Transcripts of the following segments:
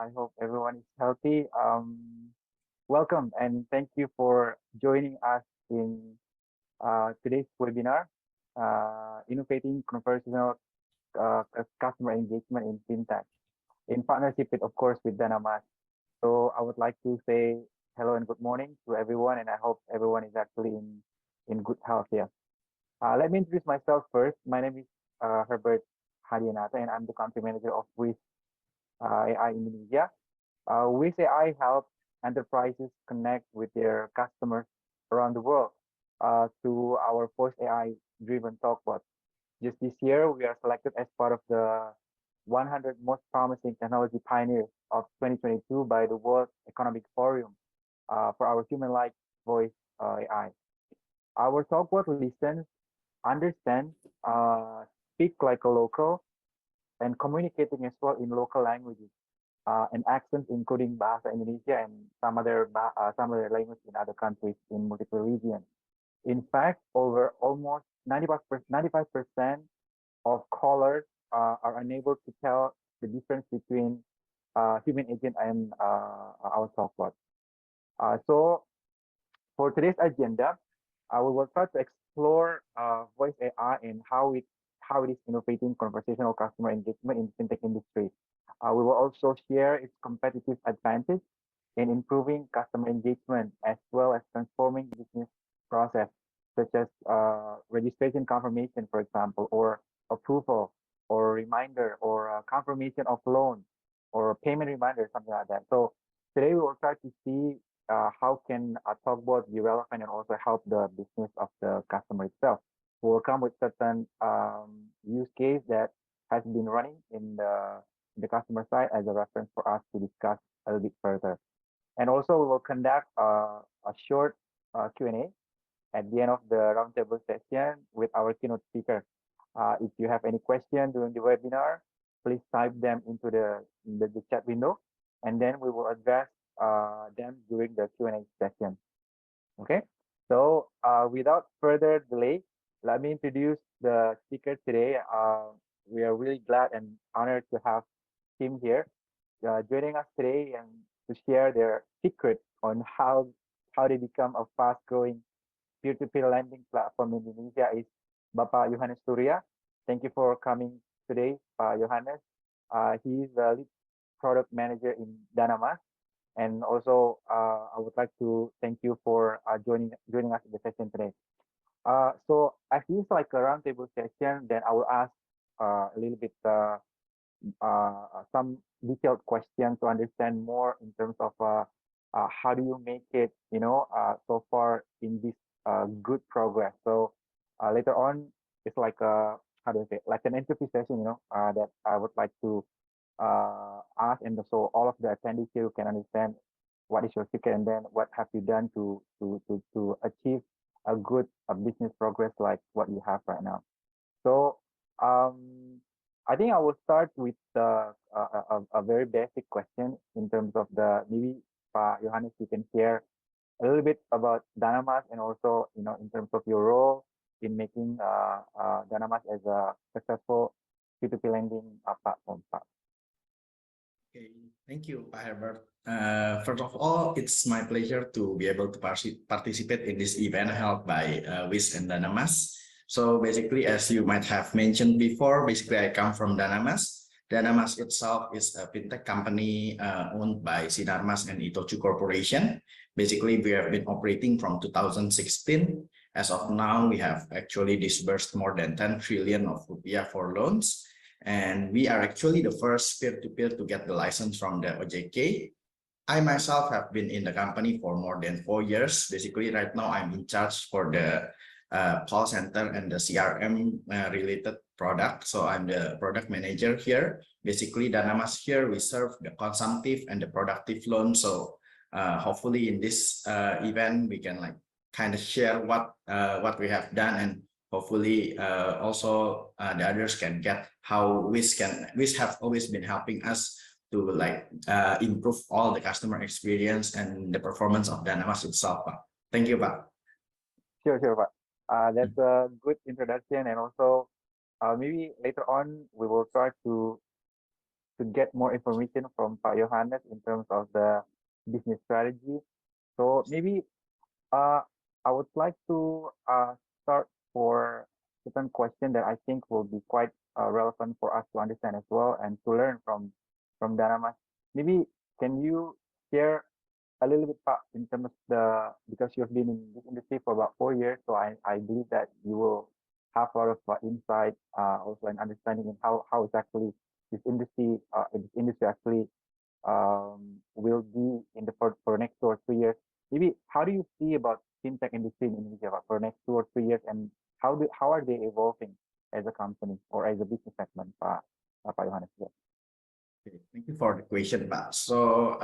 I hope everyone is healthy. Welcome and thank you for joining us in today's webinar, Innovating Conversational Customer Engagement in Fintech, in partnership with, of course, with Danamas. So I would like to say hello and good morning to everyone, and I hope everyone is actually in good health here. Let me introduce myself first. My name is Herbert Hadyanata, and I'm the country manager of WIZ.AI Indonesia. WIZ.AI helps enterprises connect with their customers around the world through our voice AI driven talkbot. Just this year, we are selected as part of the 100 most promising technology pioneers of 2022 by the World Economic Forum for our human-like voice AI. Our talkbot listens, understands, speak like a local, and communicating as well in local languages and accents, including Bahasa Indonesia and some other languages in other countries in multiple regions. In fact, over almost 95% of callers are unable to tell the difference between human agent and our talkbot. So for today's agenda, we will try to explore voice AI and how it is innovating conversational customer engagement in the fintech industry. We will also share its competitive advantage in improving customer engagement as well as transforming business process, such as registration confirmation, for example, or approval, or reminder, or confirmation of loan, or payment reminder, something like that. So today we will try to see how can a talkbot be relevant and also help the business of the customer itself. We will come with certain use case that has been running in the customer side as a reference for us to discuss a little bit further. And also we will conduct a short Q&A at the end of the roundtable session with our keynote speaker. If you have any question during the webinar, please type them into the chat window, and then we will address them during the Q&A session. Okay, so without further delay, let me introduce the speaker today. We are really glad and honored to have him here joining us today and to share their secret on how they become a fast-growing peer-to-peer lending platform in Indonesia is Bapak Yohanes Surya. Thank you for coming today, Yohanes. He is the lead product manager in Danamas. And also, I would like to thank you for joining us in the session today. So as this is like a roundtable session, then I will ask a little bit some detailed questions to understand more in terms of how do you make it, so far in this good progress. So later on, it's like a, how do I say, like an interview session, that I would like to ask, and so all of the attendees here can understand what is your secret and then what have you done to achieve a good business progress like what you have right now. So I think I will start with a very basic question in terms of maybe Yohanes, you can share a little bit about Danamas and also in terms of your role in making Danamas as a successful P2P lending platform. Okay, thank you, Pak Herbert. First of all, it's my pleasure to be able to participate in this event held by WIZ and Danamas. So basically, as you might have mentioned before, basically I come from Danamas. Danamas itself is a fintech company owned by Danamas and Itochu Corporation. Basically, we have been operating from 2016. As of now, we have actually disbursed more than 10 trillion of rupiah for loans. And we are actually the first peer-to-peer to get the license from the OJK. I myself have been in the company for more than 4 years. Basically, right now I'm in charge for the call center and the CRM related product. So I'm the product manager here. Basically, Danamas here, we serve the consumptive and the productive loan. So hopefully in this event, we can like kind of share what we have done, and hopefully also the others can get how WIZ have always been helping us to like improve all the customer experience and the performance of Danamas itself, Pak. Thank you, Pak. Sure, Pak. That's a good introduction, and also maybe later on we will try to to get more information from Pak Yohanes in terms of the business strategy. So maybe uh, I would like to start for certain question that I think will be quite relevant for us to understand as well and to learn from Danamas. Maybe can you share a little bit, Pak, in terms of the because you've been in this industry for about 4 years, so I believe that you will have a lot of insight, also an understanding in how exactly this industry actually will be in the for next 2 or 3 years. Maybe how do you see about fintech industry in Indonesia for next 2 or 3 years, and how are they evolving as a company or as a business segment, Pak Yohanes? Yeah. Okay, thank you for the question, Pak. So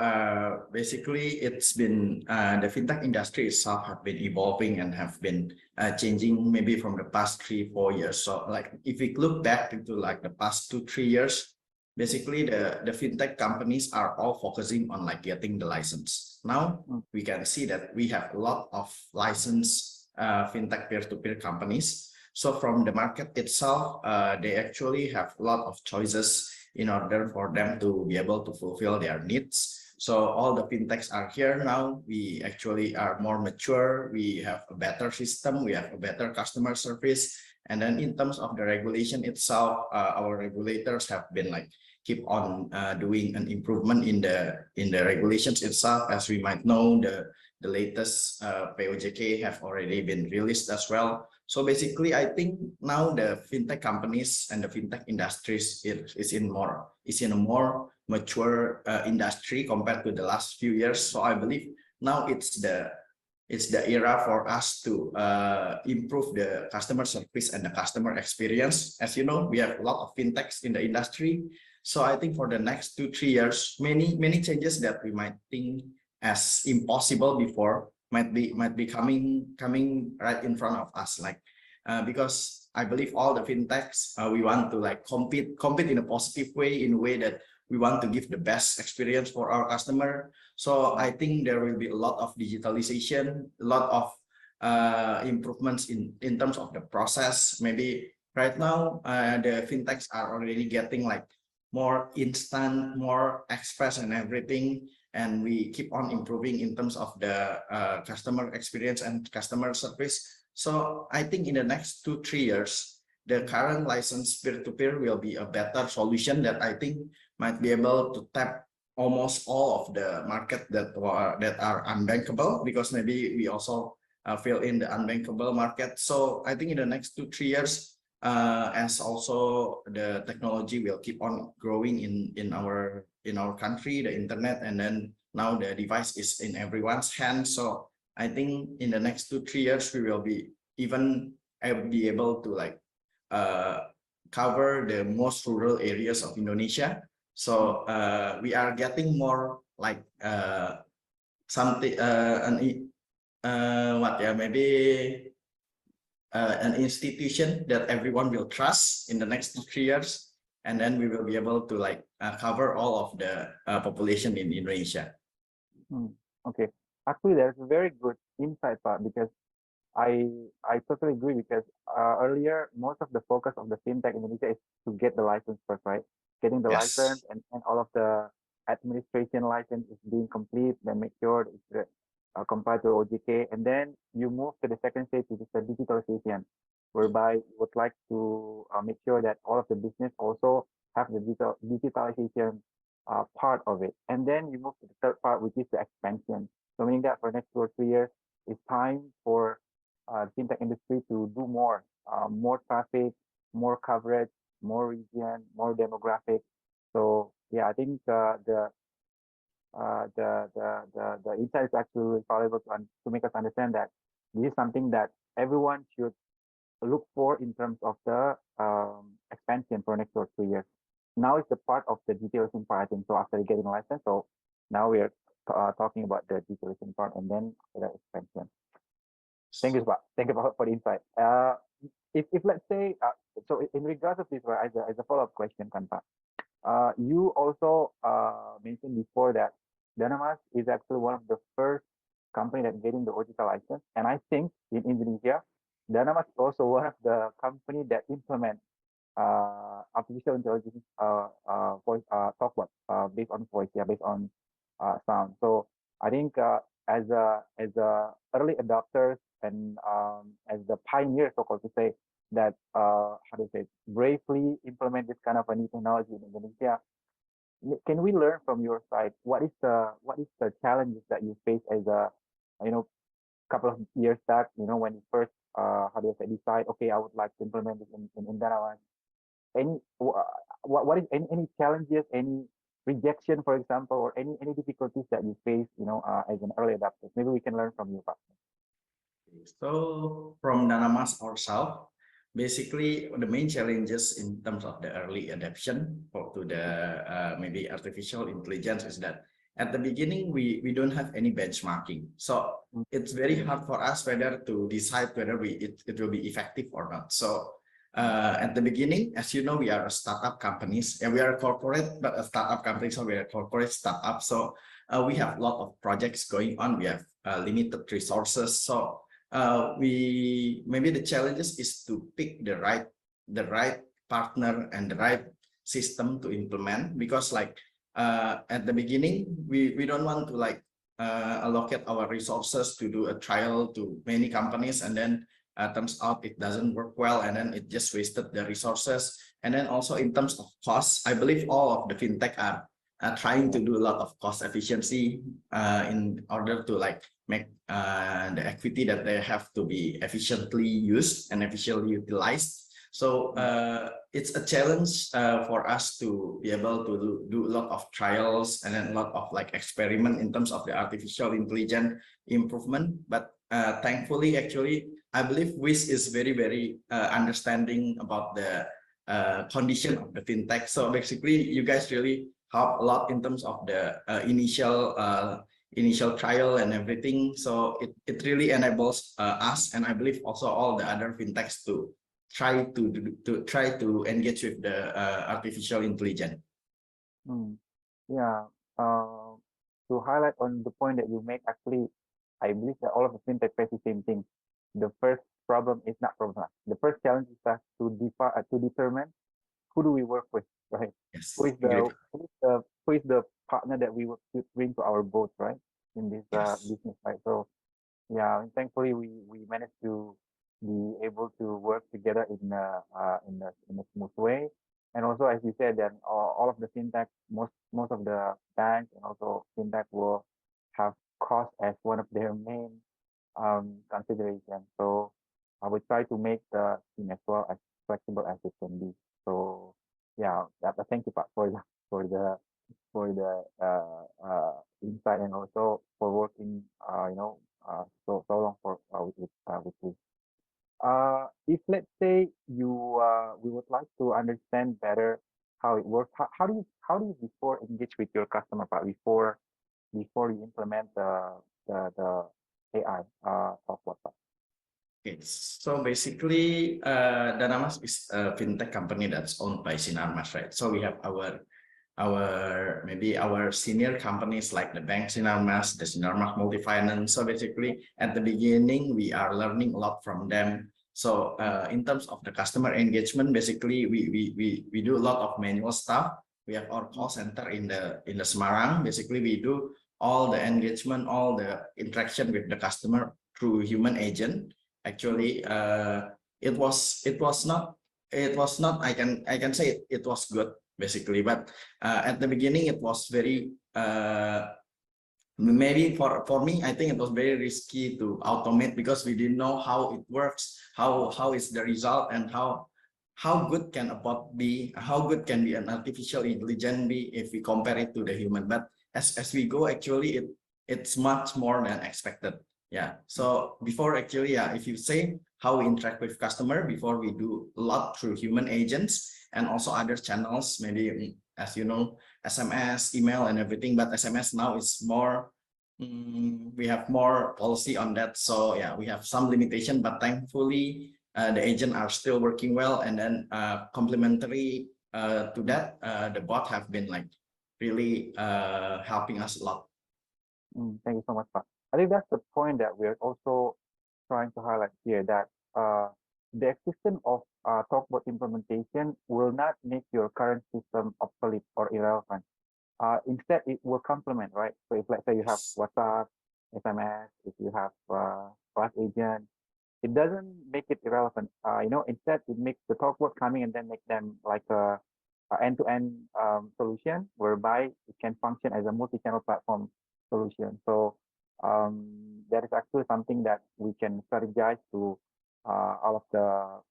basically, it's been the fintech industry itself have been evolving and have been changing maybe from the past 3-4 years. So like if we look back into like the past 2-3 years, basically the fintech companies are all focusing on like getting the license. Now we can see that we have a lot of licensed fintech peer-to-peer companies. So from the market itself, they actually have a lot of choices in order for them to be able to fulfill their needs. So all the fintechs are here now. We actually are more mature. We have a better system. We have a better customer service. And then in terms of the regulation itself, our regulators have been like keep on doing an improvement in the regulations itself. As we might know, the latest POJK have already been released as well. So basically, I think now the fintech companies and the fintech industries is in a more mature industry compared to the last few years. So I believe now it's the era for us to improve the customer service and the customer experience. As you know, we have a lot of fintechs in the industry. So I think for the next 2-3 years, many changes that we might think as impossible before might be coming right in front of us, like because I believe all the fintechs we want to like compete in a positive way, in a way that we want to give the best experience for our customer. So I think there will be a lot of digitalization, a lot of improvements in terms of the process. Maybe right now the fintechs are already getting like more instant, more express and everything, and we keep on improving in terms of the customer experience and customer service. So I think in the next 2-3 years, the current license peer-to-peer will be a better solution that I think might be able to tap almost all of the market that are unbankable, because maybe we also fill in the unbankable market. So I think in the next 2-3 years, as also the technology will keep on growing in our country, the internet, and then now the device is in everyone's hands. So I think in the next 2-3 years we will be even be able to like cover the most rural areas of Indonesia. So we are getting more like something maybe an institution that everyone will trust in the next 3 years, and then we will be able to like cover all of the population in Indonesia. Okay, actually, there's a very good insight, part because I totally agree because earlier most of the focus of the fintech in Indonesia is to get the license first, right? Getting the license Yes. and all of the administration license is being complete, then make sure it's complied to OJK, and then you move to the second stage, which is the digitalization, whereby you would like to make sure that all of the business also have the digitalization part of it, and then you move to the third part, which is the expansion. So meaning that for next 2 or 3 years, it's time for fintech industry to do more traffic, more coverage, more region, more demographic. So yeah, I think the insight is actually really valuable to make us understand that this is something that everyone should look for in terms of the expansion for next 2 or 3 years. Now is the part of the digitalization part, I think. So after getting a license, so now we are talking about the digitalization part and then the expansion. Thank you, Pak. Thank you for the insight. If let's say, so in regards of this, right, as a follow-up question, kan Pak, you also mentioned before that Danamas is actually one of the first company that getting the OJK license, and I think in Indonesia, Danamas is also one of the company that implement artificial intelligence voice talk bot based on voice, yeah, based on sound. So I think as a early adopters and as the pioneers, so called to say that how do you say bravely implement this kind of a new technology in Indonesia. Can we learn from your side what is the challenges that you face as a you know couple of years back, when you first how do you say decide, okay, I would like to implement this in Danamas. Any what is any challenges, any rejection, for example, or any difficulties that you face, as an early adopter? Maybe we can learn from you, Pak. So from Danamas ourselves, basically the main challenges in terms of the early adoption to the maybe artificial intelligence is that at the beginning we don't have any benchmarking. So Mm, it's very hard for us whether to decide whether it will be effective or not. So at the beginning, as you know, we are a startup companies and we are a corporate, but a startup company, so we are a corporate startup. So we have a lot of projects going on. We have limited resources. So we maybe the challenges is to pick the right partner and the right system to implement, because like at the beginning we don't want to like allocate our resources to do a trial to many companies, and then turns out it doesn't work well, and then it just wasted the resources. And then also in terms of costs, I believe all of the fintech are trying to yeah. do a lot of cost efficiency in order to like make the equity that they have to be efficiently used and efficiently utilized. So Mm, it's a challenge for us to be able to do a lot of trials and then a lot of like experiment in terms of the artificial intelligence improvement. But thankfully, actually, I believe WIZ is very understanding about the condition of the fintech. So basically, you guys really help a lot in terms of the initial trial and everything. So it really enables us, and I believe also all the other fintechs to try to engage with the artificial intelligence. mm. Yeah. Uh, to highlight on the point that you make, actually, I believe that all of the fintech face the same thing. The first problem is not problem. The first challenge is that to determine who do we work with, right? Who Yes, is agree. the partner that we will bring to our boat, right? In this Yes. business, right? So yeah, and thankfully we managed to be able to work together in a smooth way. And also, as you said, that all of the fintech, most of the banks and also fintech will have cost as one of their main consideration. So I would try to make the team as well as flexible as it can be. So yeah, but thank you, Pak, for the for the insight, and also for working so long for with this. If let's say we would like to understand better how it works. How do you before engage with your customer, Pak, before you implement the AI software, Pak? Okay, so basically, Danamas is a fintech company that's owned by Sinarmas, right? So we have our maybe our senior companies like the bank Sinarmas, the Sinarmas Multifinance. So basically, at the beginning, we are learning a lot from them. So Mm, in terms of the customer engagement, basically we do a lot of manual stuff. We have our mm, call center in the Semarang. Basically, we do all the engagement, all the interaction with the customer through human agent. mm, Actually, it was not I can say it was good basically, but at the beginning it was very maybe for me, I think it was very risky to automate, because we didn't know how it works, how is the result, and how good can a bot be, how good can be an artificial intelligence be if we compare it to the human. But as we go, actually it's much more than expected. Yeah, mm, so before, actually, yeah, if you say how we interact with customer, before we do a lot through human agents and also other channels, maybe as you know, SMS, email, and everything. But SMS now is more, we have more policy on that. So yeah, we have some limitation, but thankfully the agent are still working well. And then complementary to mm, that, the bot have been like really helping us a lot. Thank you so much, Pak. I think that's the point that we're also trying to highlight here, that the existence of TalkBot implementation will not make your current system obsolete or irrelevant. Instead, it will complement, right? So if let's say you have Yes. WhatsApp, SMS, if you have Flash Agent, it doesn't make it irrelevant. Instead it makes the TalkBot coming and then make them like a end-to-end solution whereby it can function as a multi-channel platform solution. So that is actually something that we can strategize to all of the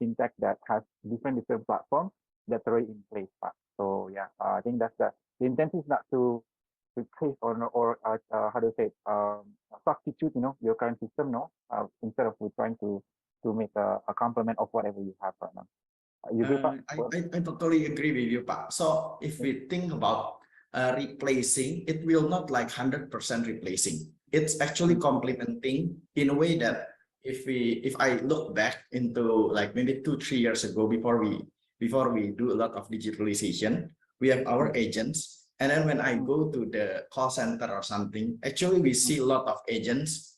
fintech that has different platforms that's already in place. So yeah, I think that's the intent is not to replace or how do you say it, substitute your current system, no, instead of we trying to make a complement of whatever you have right now. You agree, Pak? Well, I totally agree with you, Pak. So if yeah. we think about replacing, it will not like 100% replacing. It's actually Mm, complementing in a way that if I look back into like maybe 2-3 years ago before we do a lot of digitalization, we have our mm, agents. And then when I mm, go to the call center or something, actually we mm, see a lot of agents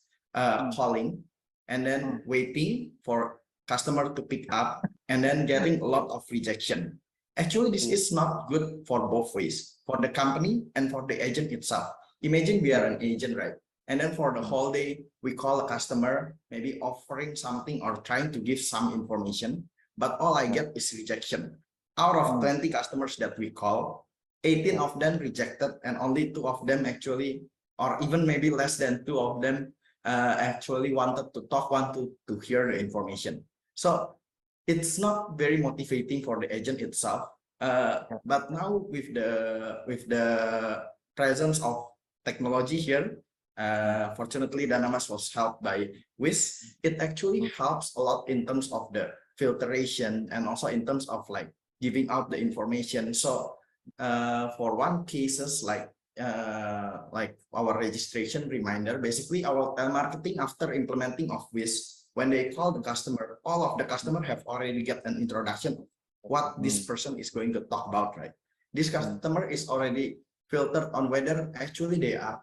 mm, calling and then mm, waiting for customer to pick up and then getting a lot of rejection. Actually, this yeah, is not good for both ways, for the company and for the agent itself. Imagine we are mm, an agent, right? And then for the mm, whole day, we call a customer, maybe offering something or trying to give some information, but all I yeah, get is rejection. Out of mm, 20 customers that we call, 18 yeah, of them rejected and only 2 of them actually, or even maybe less than 2 of them actually wanted to talk, to hear the information. So it's not very motivating for the agent itself. yeah, But now with the presence of technology here, fortunately Danamas was helped by WIZ. It actually mm, helps a lot in terms of the filtration and also in terms of like giving out the information. So for one cases like our registration reminder, basically our marketing after implementing of WIZ, when they call the customer, all of the mm, customer have already get an introduction of what this mm, person is going to talk about, right? This mm, customer is already filtered on whether actually they are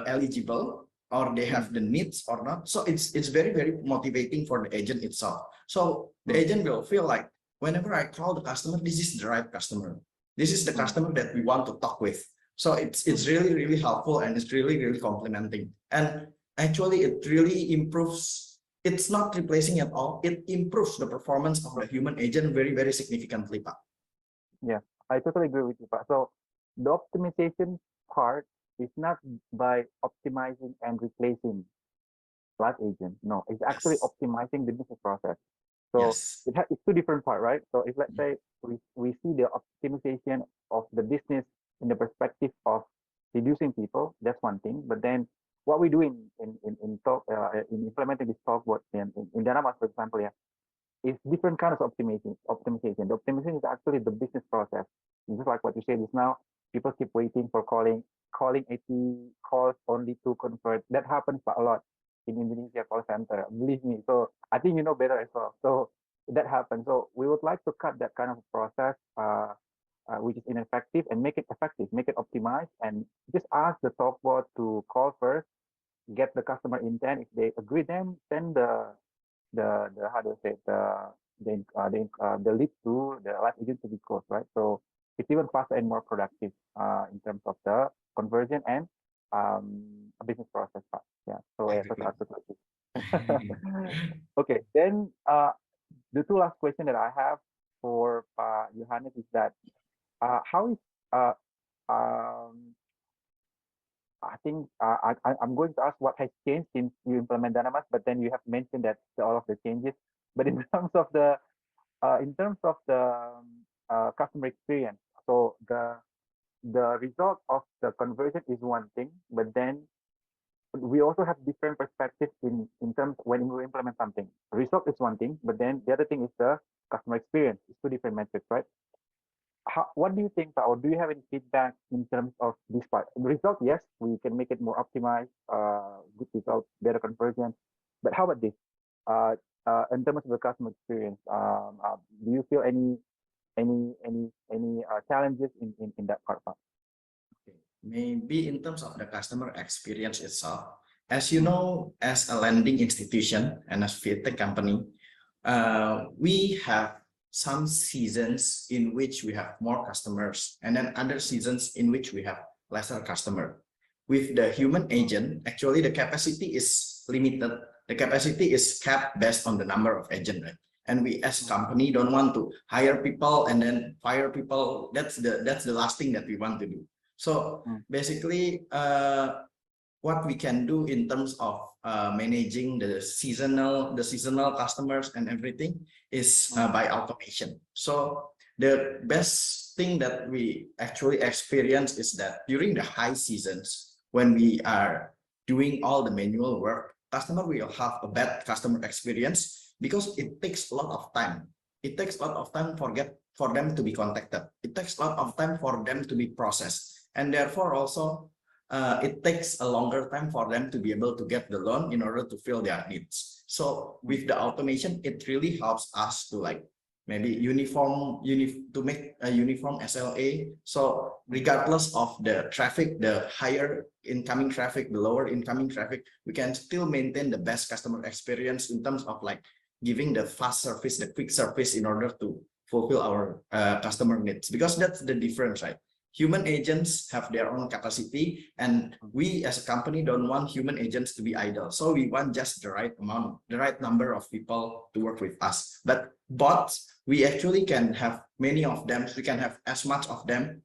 eligible or they mm, have the needs or not. So it's very motivating for the agent itself. So the mm, agent will feel like whenever I call the customer, this is the right customer. This is the mm, customer that we want to talk with. So it's mm, really helpful and it's really complementing. And actually it really improves. It's not replacing at all. It improves the performance of the human agent very significantly, Pak. yeah, I totally agree with you, Pak. So the optimization part is not by optimizing and replacing Flash Agent. No, it's actually Yes. optimizing the business process. So Yes. it's two different part, right? So if let's say we see the optimization of the business in the perspective of reducing people, that's one thing. But then what we do in implementing this talk what in Danamas, for example, yeah, is different kinds of optimization. The optimization is actually the business process. Just like what you said just now, people keep waiting for calling 80 calls only to convert. That happens a lot in Indonesia call center. Believe me. So I think you know better as well. So that happens. So we would like to cut that kind of process, which is ineffective, and make it effective, make it optimized, and just ask the top bot to call first, get the customer intent. If they agree, then send the how do I say it, the lead to the live agent to be closed, right? So it's even faster and more productive in terms of the conversion and business process part. Yeah. So I yeah, agree so with that's you. okay. Then the two last question that I have for Johannes is that how is uh um I think I'm going to ask what has changed since you implement Danamas, but then you have mentioned that all of the changes. But in terms of the customer experience, so the result of the conversion is one thing, but then we also have different perspectives in terms when we implement something. Result is one thing, but then the other thing is the customer experience. It's two different metrics, right? What do you think, or do you have any feedback in terms of this part? The result, yes, we can make it more optimized, good result, better conversion. But how about this? Uh, in terms of the customer experience, do you feel any challenges in that part? Okay. Maybe in terms of the customer experience itself, as you Mm, know, as a lending institution and as fintech company, we have some seasons in which we have more customers, and then other seasons in which we have lesser customer. With the human agent, actually the capacity is limited. The capacity is capped based on the number of agents, right? And we as company don't want to hire people and then fire people. That's the last thing that we want to do. So basically, what we can do in terms of managing the seasonal customers and everything is by automation. So the best thing that we actually experience is that during the high seasons, when we are doing all the manual work, customer will have a bad customer experience because it takes a lot of time. It takes a lot of time for them to be contacted. It takes a lot of time for them to be processed, and therefore also it takes a longer time for them to be able to get the loan in order to fill their needs. So with the automation, it really helps us to like maybe to make a uniform SLA. So regardless of the traffic, the higher incoming traffic, the lower incoming traffic, we can still maintain the best customer experience in terms of like giving the fast service, the quick service in order to fulfill our customer needs, because that's the difference, right? Human agents have their own capacity, and we as a company don't want human agents to be idle. So we want just the right amount, the right number of people to work with us. But bots, we actually can have many of them. We can have as much of them.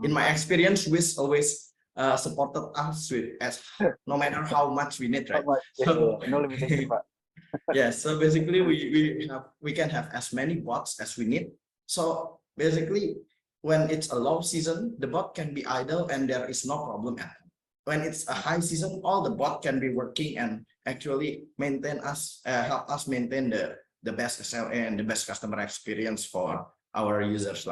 In my experience, WIZ always supported us with no matter how much we need, right? So no limitation, Pak. yeah, so basically we can have as many bots as we need. So basically, when it's a low season, the bot can be idle and there is no problem at all. When it's a high season, all the bot can be working and actually help us maintain the best SLA and the best customer experience for our users.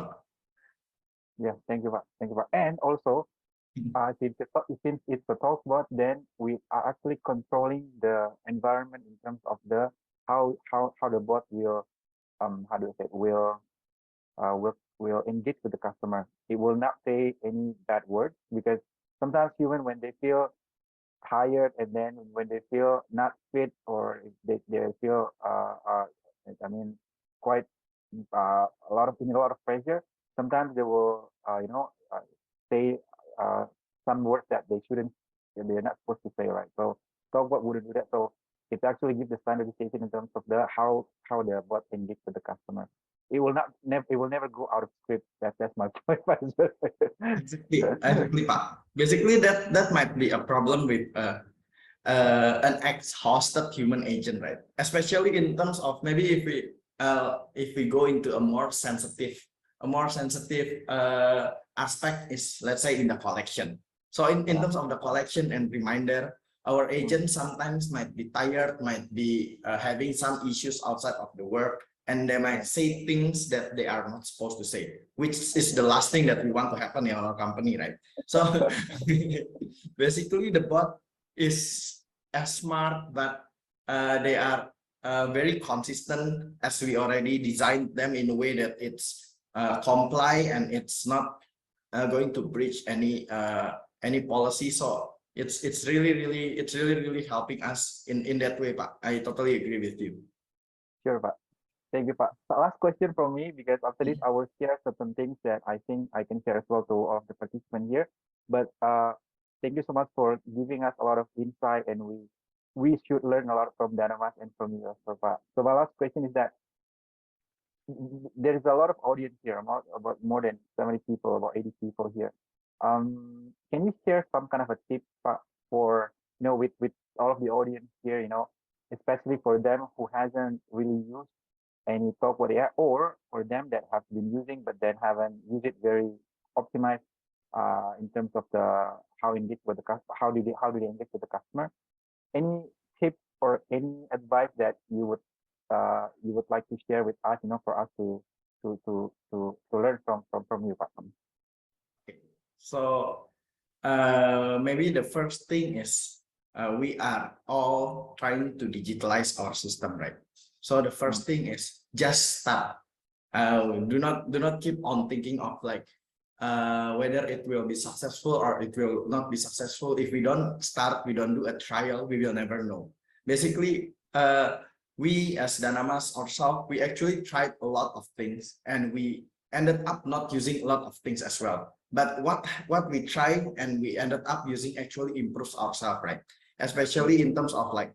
Yeah, thank you, Pak. Thank you, Pak. And also, since it's a talk bot, then we are actually controlling the environment in terms of the how the bot will how do you say will engage with the customer. It will not say any bad words, because sometimes human, when they feel tired and then when they feel not fit, or if they feel I mean quite a lot of pressure, sometimes they will say some words that they're not supposed to say, right? So Talkbot wouldn't do that. So it actually gives the standardization in terms of the how the bot engage with the customer. It will never go out of script. That's my point. Exactly, Pak. Basically, that might be a problem with an exhausted human agent, right? Especially in terms of maybe if we go into a more sensitive aspect is, let's say, in the collection. So in terms of the collection and reminder, our agent sometimes might be tired, might be having some issues outside of the work, and they might say things that they are not supposed to say, which is the last thing that we want to happen in our company, right? So basically the bot is as smart, but they are very consistent, as we already designed them in a way that it's comply and it's not going to breach any policy. So it's really helping us in that way, Pak. I totally agree with you. Sure, Pak. Thank you, Pak. So last question from me, because after this I will share certain things that I think I can share as well to all of the participants here. But thank you so much for giving us a lot of insight, and we should learn a lot from Danamas and from you, also, Pak. So my last question is that there is a lot of audience here, about more than 70 people, about 80 people here. Can you share some kind of a tip, Pak, for with all of the audience here, especially for them who hasn't really used any Talkbot AI, or for them that have been using but then haven't used it very optimized in terms of how engage with the customer, how do they engage with the customer? Any tip or any advice that you would like to share with us, for us to learn from you, Pak? So maybe the first thing is we are all trying to digitalize our system, right? So the first thing is just start. Do not keep on thinking of like whether it will be successful or it will not be successful. If we don't start, we don't do a trial, we will never know. Basically, we as Danamas ourselves, we actually tried a lot of things and we ended up not using a lot of things as well. But what we tried and we ended up using actually improves ourselves, right? Especially in terms of like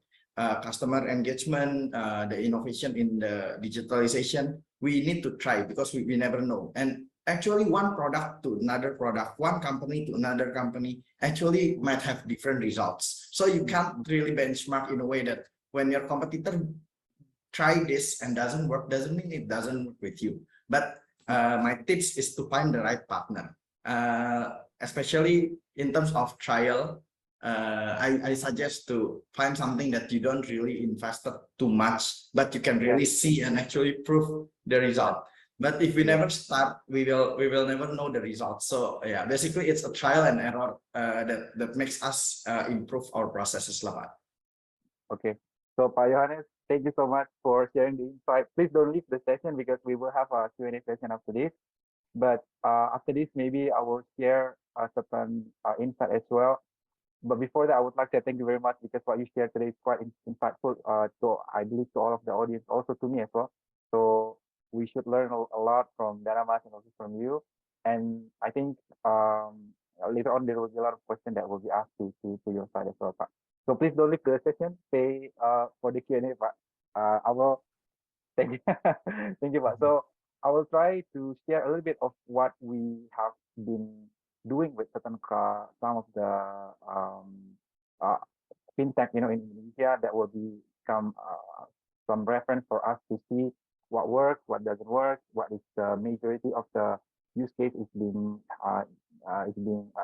customer engagement, the innovation in the digitalization, we need to try because we never know. And actually one product to another product, one company to another company actually might have different results. So you can't really benchmark in a way that when your competitor try this and doesn't work, doesn't mean it doesn't work with you. But my tips is to find the right partner, especially in terms of trial. I suggest to find something that you don't really invest too much, but you can really see and actually prove the result. But if we never start, we will never know the results. So yeah, basically it's a trial and error that makes us improve our processes lah, Pak. Okay. So, Pak Yohanes, thank you so much for sharing the insight. Please don't leave the session because we will have a Q&A session after this. But after this, maybe I will share certain insight as well. But before that, I would like to thank you very much because what you shared today is quite insightful to, I believe, to all of the audience, also to me as well. So we should learn a lot from Danamas and also from you. And I think later on, there will be a lot of questions that will be asked to your side as well, Pak. So please don't leave the session. Stay for the Q&A, Pak. I will thank you. Thank you, Pak. So I will try to share a little bit of what we have been doing with certain some of the uh, fintech, in Indonesia that will become some reference for us to see what works, what doesn't work, what is the majority of the use case is being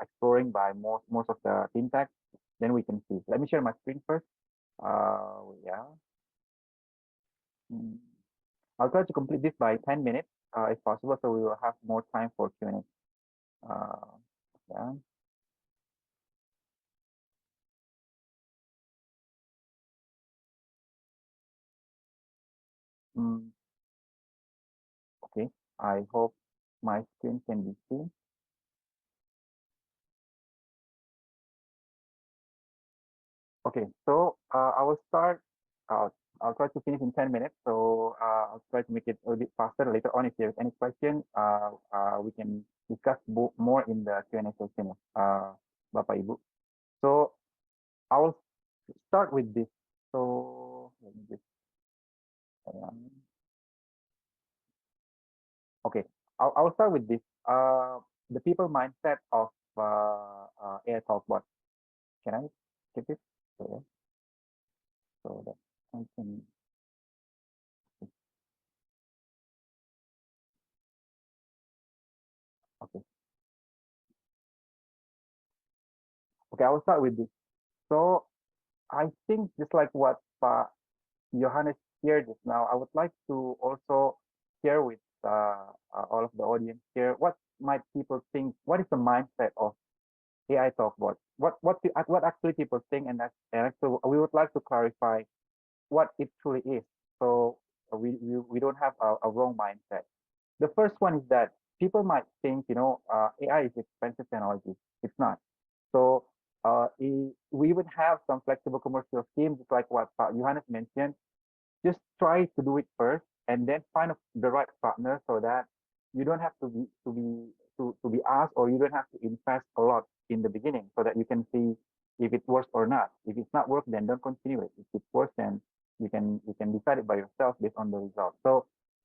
exploring by most of the fintech. Then we can see. Let me share my screen first. Yeah. Mm. I'll try to complete this by 10 minutes, if possible, so we will have more time for Q&A. Yeah. Mm, okay. I hope my screen can be seen. Okay. So I will start. Uh, I'll try to finish in 10 minutes. So I'll try to make it a little bit faster later on. If there's any question, we can discuss more in the Q&A session, Bapak Ibu. So I will start with this. So let me just. Okay, I'll start with this. The people mindset of AI Talkbot. Can I skip it? So, so that I can. Okay. Okay, I will start with this. So I think just like what Johannes shared just now, I would like to also share with all of the audience here what might people think. What is the mindset of AI Talkbot? What actually people think, and actually we would like to clarify what it truly is. So we don't have a wrong mindset. The first one is that people might think, AI is expensive technology. It's not. So we would have some flexible commercial schemes, just like what Johannes mentioned. Just try to do it first, and then find the right partner so that you don't have to be asked, or you don't have to invest a lot in the beginning, so that you can see if it works or not. If it's not work, then don't continue it. If it works, then you can decide it by yourself based on the result. So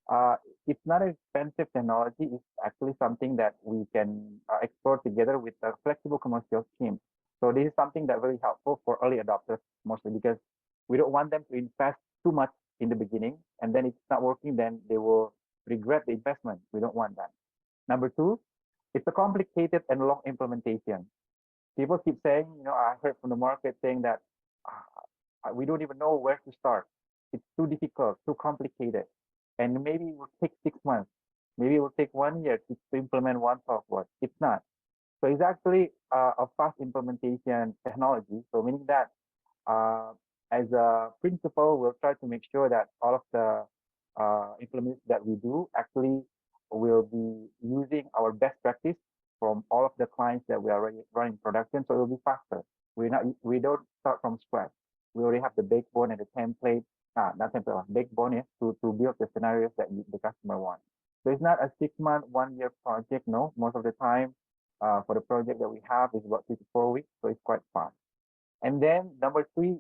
uh, it's not an expensive technology. It's actually something that we can explore together with a flexible commercial scheme. So this is something that very helpful for early adopters, mostly because we don't want them to invest too much in the beginning, and then if it's not working, then they will regret the investment. We don't want that. Number two, it's a complicated and long implementation. People keep saying, I heard from the market saying that we don't even know where to start. It's too difficult, too complicated, and maybe it will take 6 months. Maybe it will take 1 year to implement one software. It's not. So it's actually a fast implementation technology. So meaning that uh, as a principal, we'll try to make sure that all of the implements that we do actually will be using our best practice from all of the clients that we are already running production. So it will be faster. We don't start from scratch. We already have the backbone and the template. not template, backbone is to build the scenarios that the customer wants. So it's not a 6 month, 1 year project. No, most of the time, for the project that we have is about 3 to 4 weeks, so it's quite fast. And then number three,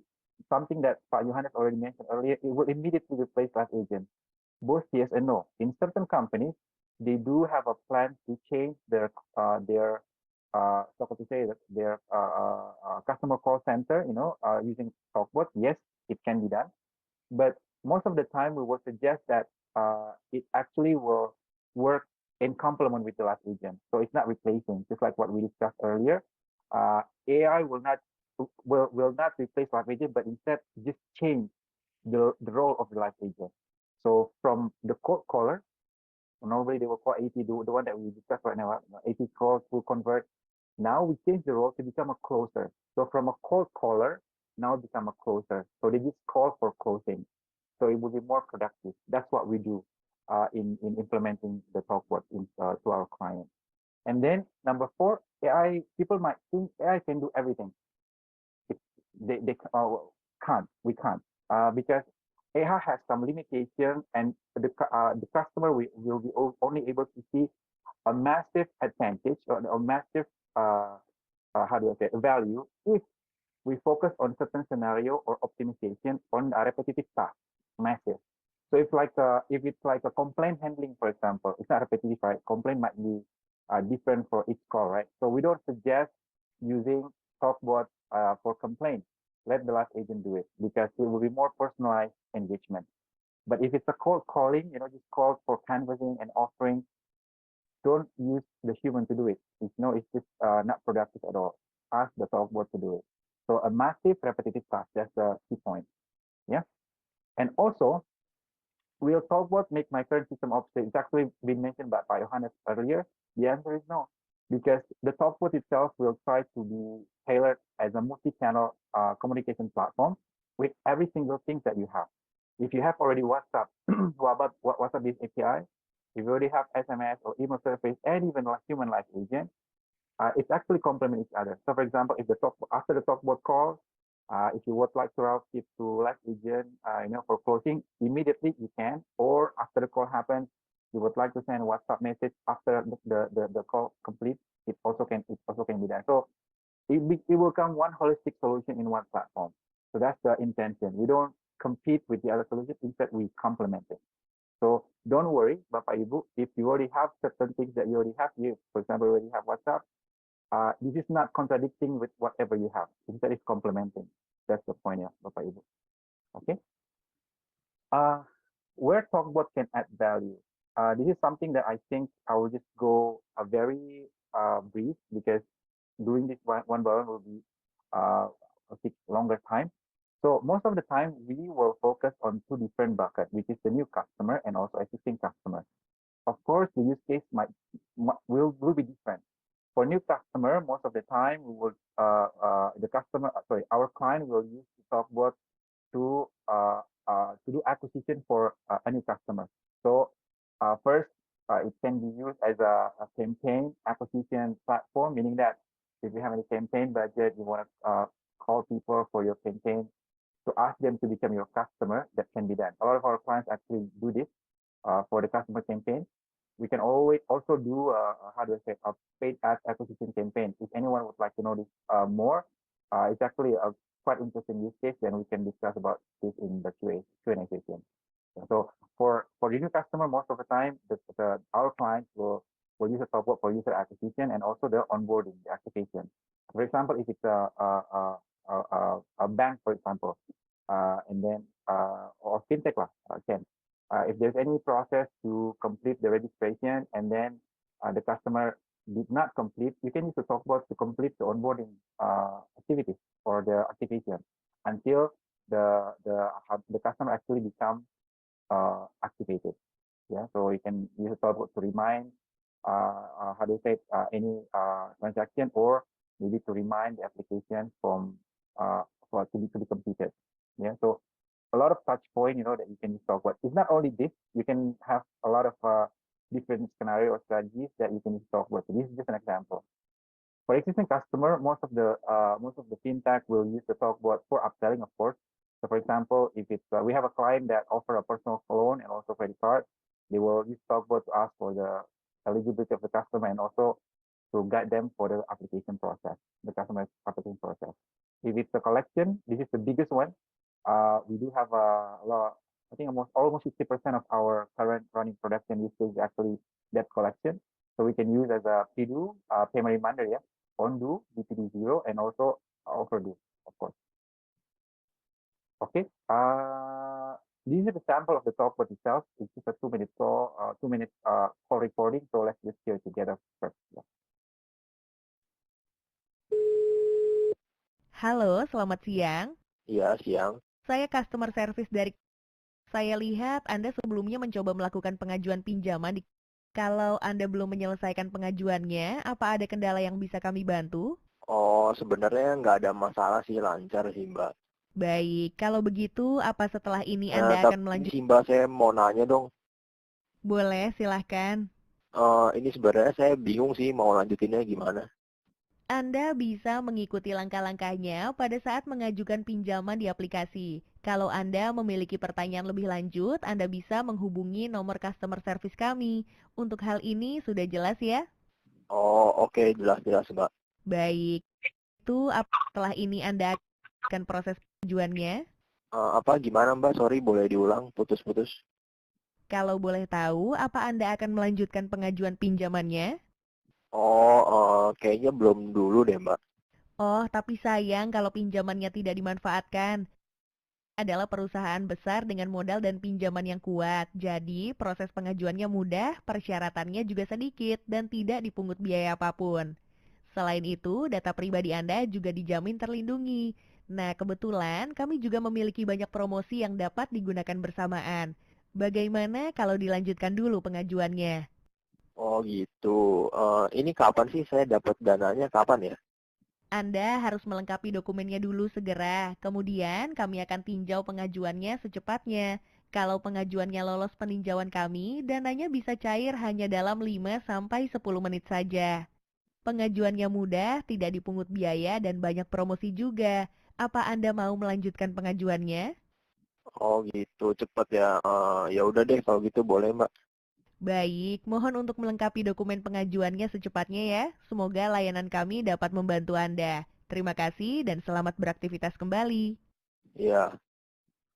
something that Pak Yohanes already mentioned earlier, it will immediately replace live agent. Both yes and no. In certain companies, they do have a plan to change their so to say that their customer call center, using Talkbot. Yes, it can be done, but most of the time we will suggest that it actually will work in complement with the live agent. So it's not replacing, just like what we discussed earlier. AI will not replace live agent, but instead just change the role of the live agent. So from the cold caller, normally they will call 80, the one that we discussed right now, 80 calls to convert. Now we change the role to become a closer. So from a cold caller, now become a closer. So they just call for closing. So it will be more productive. That's what we do in implementing the talkbot to our clients. And then number four, AI, people might think AI can do everything. They can't. We can't because AI has some limitation, and the customer will be only able to see a massive advantage or a massive how do I say value if we focus on certain scenario or optimization on a repetitive task, massive. So if it's like a complaint handling, for example, it's not repetitive, right? Complaint might be different for each call, right? So we don't suggest using TalkBot for complaint. Let the live agent do it because it will be more personalized engagement. But if it's a cold calling, just call for canvassing and offering, don't use the human to do it. It's just not productive at all. Ask the talkbot to do it. So a massive repetitive task, that's the key point. Yeah. And also, will talkbot make my current system obsolete? It's actually been mentioned by Yohanes earlier. The answer is no, because the talkbot itself will try to be tailored as a multi-channel communication platform with every single thing that you have. If you have already WhatsApp, WhatsApp is API, if you already have SMS or email surface, and even like human live agent, it's actually complement each other. So for example, if the talk after the talkbot call, if you would like to route it to live agent, for closing, immediately you can. Or after the call happens, you would like to send a WhatsApp message after the call complete, it also can be done. So it will come one holistic solution in one platform. So that's the intention. We don't compete with the other solution. Instead, we complement it. So don't worry, Bapak Ibu, if you already have certain things that you already have here, for example, you already have WhatsApp, this is not contradicting with whatever you have. Instead, it's complementing. That's the point, yeah, Bapak Ibu. Okay. Uh, where Talkbot can add value. This is something that I think I will just go a very brief because doing this one by one will be take longer time. So most of the time we will focus on two different buckets, which is the new customer and also existing customer. Of course, the use case will be different. For new customer, most of the time we will our client will use the talkbot to do acquisition for a new customer. So first, it can be used as a campaign acquisition platform, meaning that if you have any campaign budget, you want to call people for your campaign to ask them to become your customer, that can be done. A lot of our clients actually do this for the customer campaign. We can always also do how do I say a paid ads acquisition campaign. If anyone would like to know this more, it's actually a quite interesting use case, and we can discuss about this in the Q&A session. So for the new customer, most of the time, our clients will use a software for user acquisition and also the onboarding, the activation. For example, if it's a bank, for example, and then or fintech lah, can if there's any process to complete the registration and then the customer did not complete, you can use the software to complete the onboarding activities or the activation until the customer actually becomes activated. Yeah, so you can use the software to remind how do you say any transaction, or maybe to remind the application from to be completed. Yeah, so a lot of touch point, that you can use software. It's not only this, you can have a lot of different scenario or strategies that you can use software. So this is just an example. For existing customer, most of the fintech will use the talkbot for upselling, of course. So for example, if it's we have a client that offer a personal loan and also credit card, they will use Talkbot to ask for the eligibility of the customer and also to guide them for the application process, the customer application process. If it's a collection, this is the biggest one. We do have a lot. I think almost 60% of our current running production use case is actually debt collection. So we can use as a PDU, payment reminder, yeah, on due, BPD zero, and also overdue, of course. Okay. This is a sample of the talkbot itself. It's just a 2 minute call, 2 minute call recording. So let's just hear it together first. Yeah. Halo, selamat siang. Iya, siang. Saya customer service dari. Saya lihat Anda sebelumnya mencoba melakukan pengajuan pinjaman. Kalau Anda belum menyelesaikan pengajuannya, apa ada kendala yang bisa kami bantu? Oh, sebenarnya nggak ada masalah sih, lancar sih, Mbak. Baik, kalau begitu, apa setelah ini Anda akan Tapi melanjutkan? sih, Mbak, saya mau nanya dong. Boleh, silahkan. Ini sebenarnya saya bingung sih mau lanjutinnya gimana. Anda bisa mengikuti langkah-langkahnya pada saat mengajukan pinjaman di aplikasi. Kalau Anda memiliki pertanyaan lebih lanjut, Anda bisa menghubungi nomor customer service kami. Untuk hal ini sudah jelas ya? Oh, oke, jelas-jelas, Mbak. Baik, itu setelah ini Anda akan proses pengajuannya. Gimana, Mbak? Sorry, boleh diulang, putus-putus. Kalau boleh tahu, apa Anda akan melanjutkan pengajuan pinjamannya? Oh, kayaknya belum dulu deh, Mbak. Oh, tapi sayang kalau pinjamannya tidak dimanfaatkan. Adalah perusahaan besar dengan modal dan pinjaman yang kuat. Jadi, proses pengajuannya mudah, persyaratannya juga sedikit, dan tidak dipungut biaya apapun. Selain itu, data pribadi Anda juga dijamin terlindungi. Nah, kebetulan kami juga memiliki banyak promosi yang dapat digunakan bersamaan. Bagaimana kalau dilanjutkan dulu pengajuannya? Oh, gitu. Ini kapan sih saya dapat dananya? Kapan ya? Anda harus melengkapi dokumennya dulu segera. Kemudian kami akan tinjau pengajuannya secepatnya. Kalau pengajuannya lolos peninjauan kami, dananya bisa cair hanya dalam 5-10 menit saja. Pengajuannya mudah, tidak dipungut biaya, dan banyak promosi juga. Apa Anda mau melanjutkan pengajuannya? Oh, gitu. Cepet ya. Ya udah deh kalau gitu boleh, Mbak. Baik, mohon untuk melengkapi dokumen pengajuannya secepatnya ya. Semoga layanan kami dapat membantu Anda. Terima kasih dan selamat beraktivitas kembali. Iya.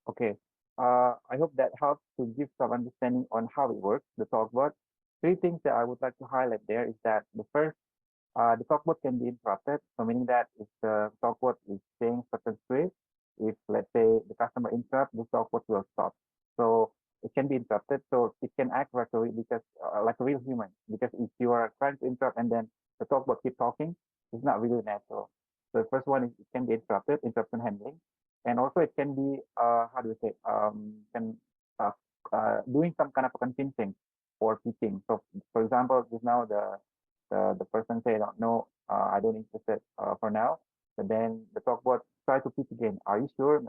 Okay. I hope that helps to give some understanding on how it works, the talkbot. Three things that I would like to highlight there is that the first, the talkbot can be interrupted. So meaning that if the talkbot is saying certain script, if let's say the customer interrupt, the talkbot will stop. So it can be interrupted. So it can act like like a real human. Because if you are trying to interrupt and then the talkbot keep talking, it's not really natural. So the first one is it can be interrupted, interruption handling, and also it can be how do you say can uh, doing some kind of convincing or teaching. So for example, just now the person say, no, I don't interested for now. But then the talkbot try to pitch again. Are you sure?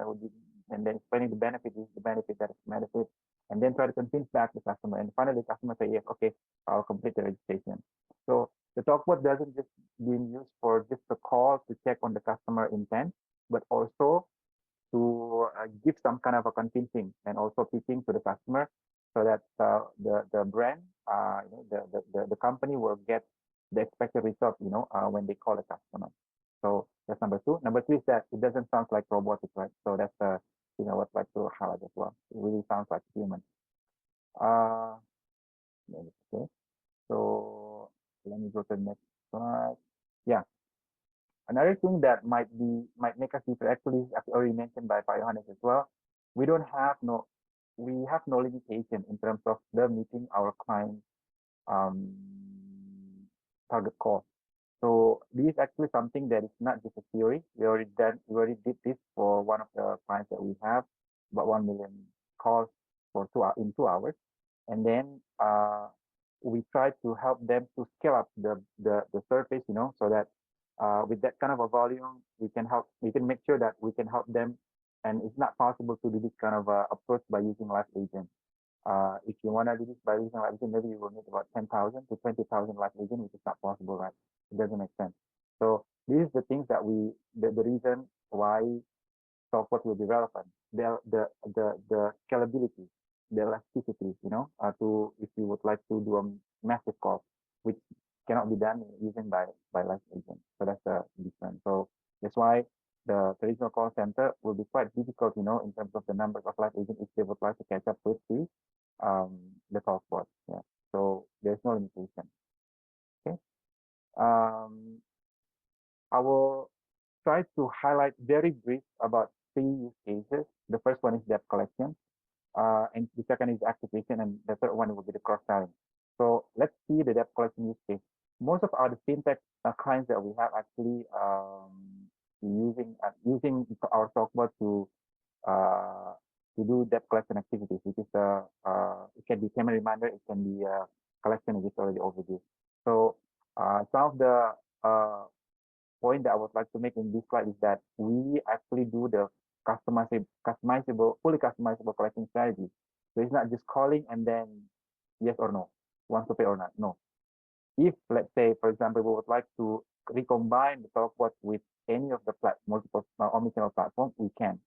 And then explaining the benefit is the benefit that is benefit, and then try to convince back the customer. And finally, the customer say, yes, okay, I'll complete the registration. So the talkbot doesn't just being used for just a call to check on the customer intent, but also to give some kind of a convincing and also pitching to the customer so that the brand, the company will get the expected result, when they call a customer. So that's number two. Number three is that it doesn't sound like robotic, right? So that's what I'd like to highlight as well. It really sounds like human. Uh, okay. So let me go to the next slide. Yeah. Another thing that might make us differ actually, as already mentioned by Yohanes as well, we don't have no we have no limitation in terms of the meeting our client um, target cost. So this is actually something that is not just a theory. We already did this for one of the clients that we have, about 1 million calls for in 2 hours, and then we try to help them to scale up the surface, so that with that kind of a volume, we can make sure that we can help them, and it's not possible to do this kind of approach by using live agent. If you want to do this by using live agent, maybe you will need about 10,000 to 20,000 live agent, which is not possible, right? It doesn't make sense. So these are the things that the reason why software will be relevant. the scalability, the elasticity, to if you would like to do a massive call, which cannot be done using by live agent. So that's the difference. So that's why the traditional call center will be quite difficult, in terms of the numbers of live agents if they would like to catch up with the talk bot. Yeah. So there's no limitation. Okay. I will try to highlight very brief about three use cases. The first one is debt collection, and the second is activation, and the third one will be the cross-selling. So let's see the debt collection use case. Most of our fintech clients that we have actually using our software to do debt collection activities, which is it can be payment reminder, it can be collection which is already overdue. So some of the point that I would like to make in this slide is that we actually do the fully customizable collection strategy. So it's not just calling and then yes or no, want to pay or not. No. If, let's say, for example, we would like to recombine the talkbot with any of the multiple omnichannel platform, we can.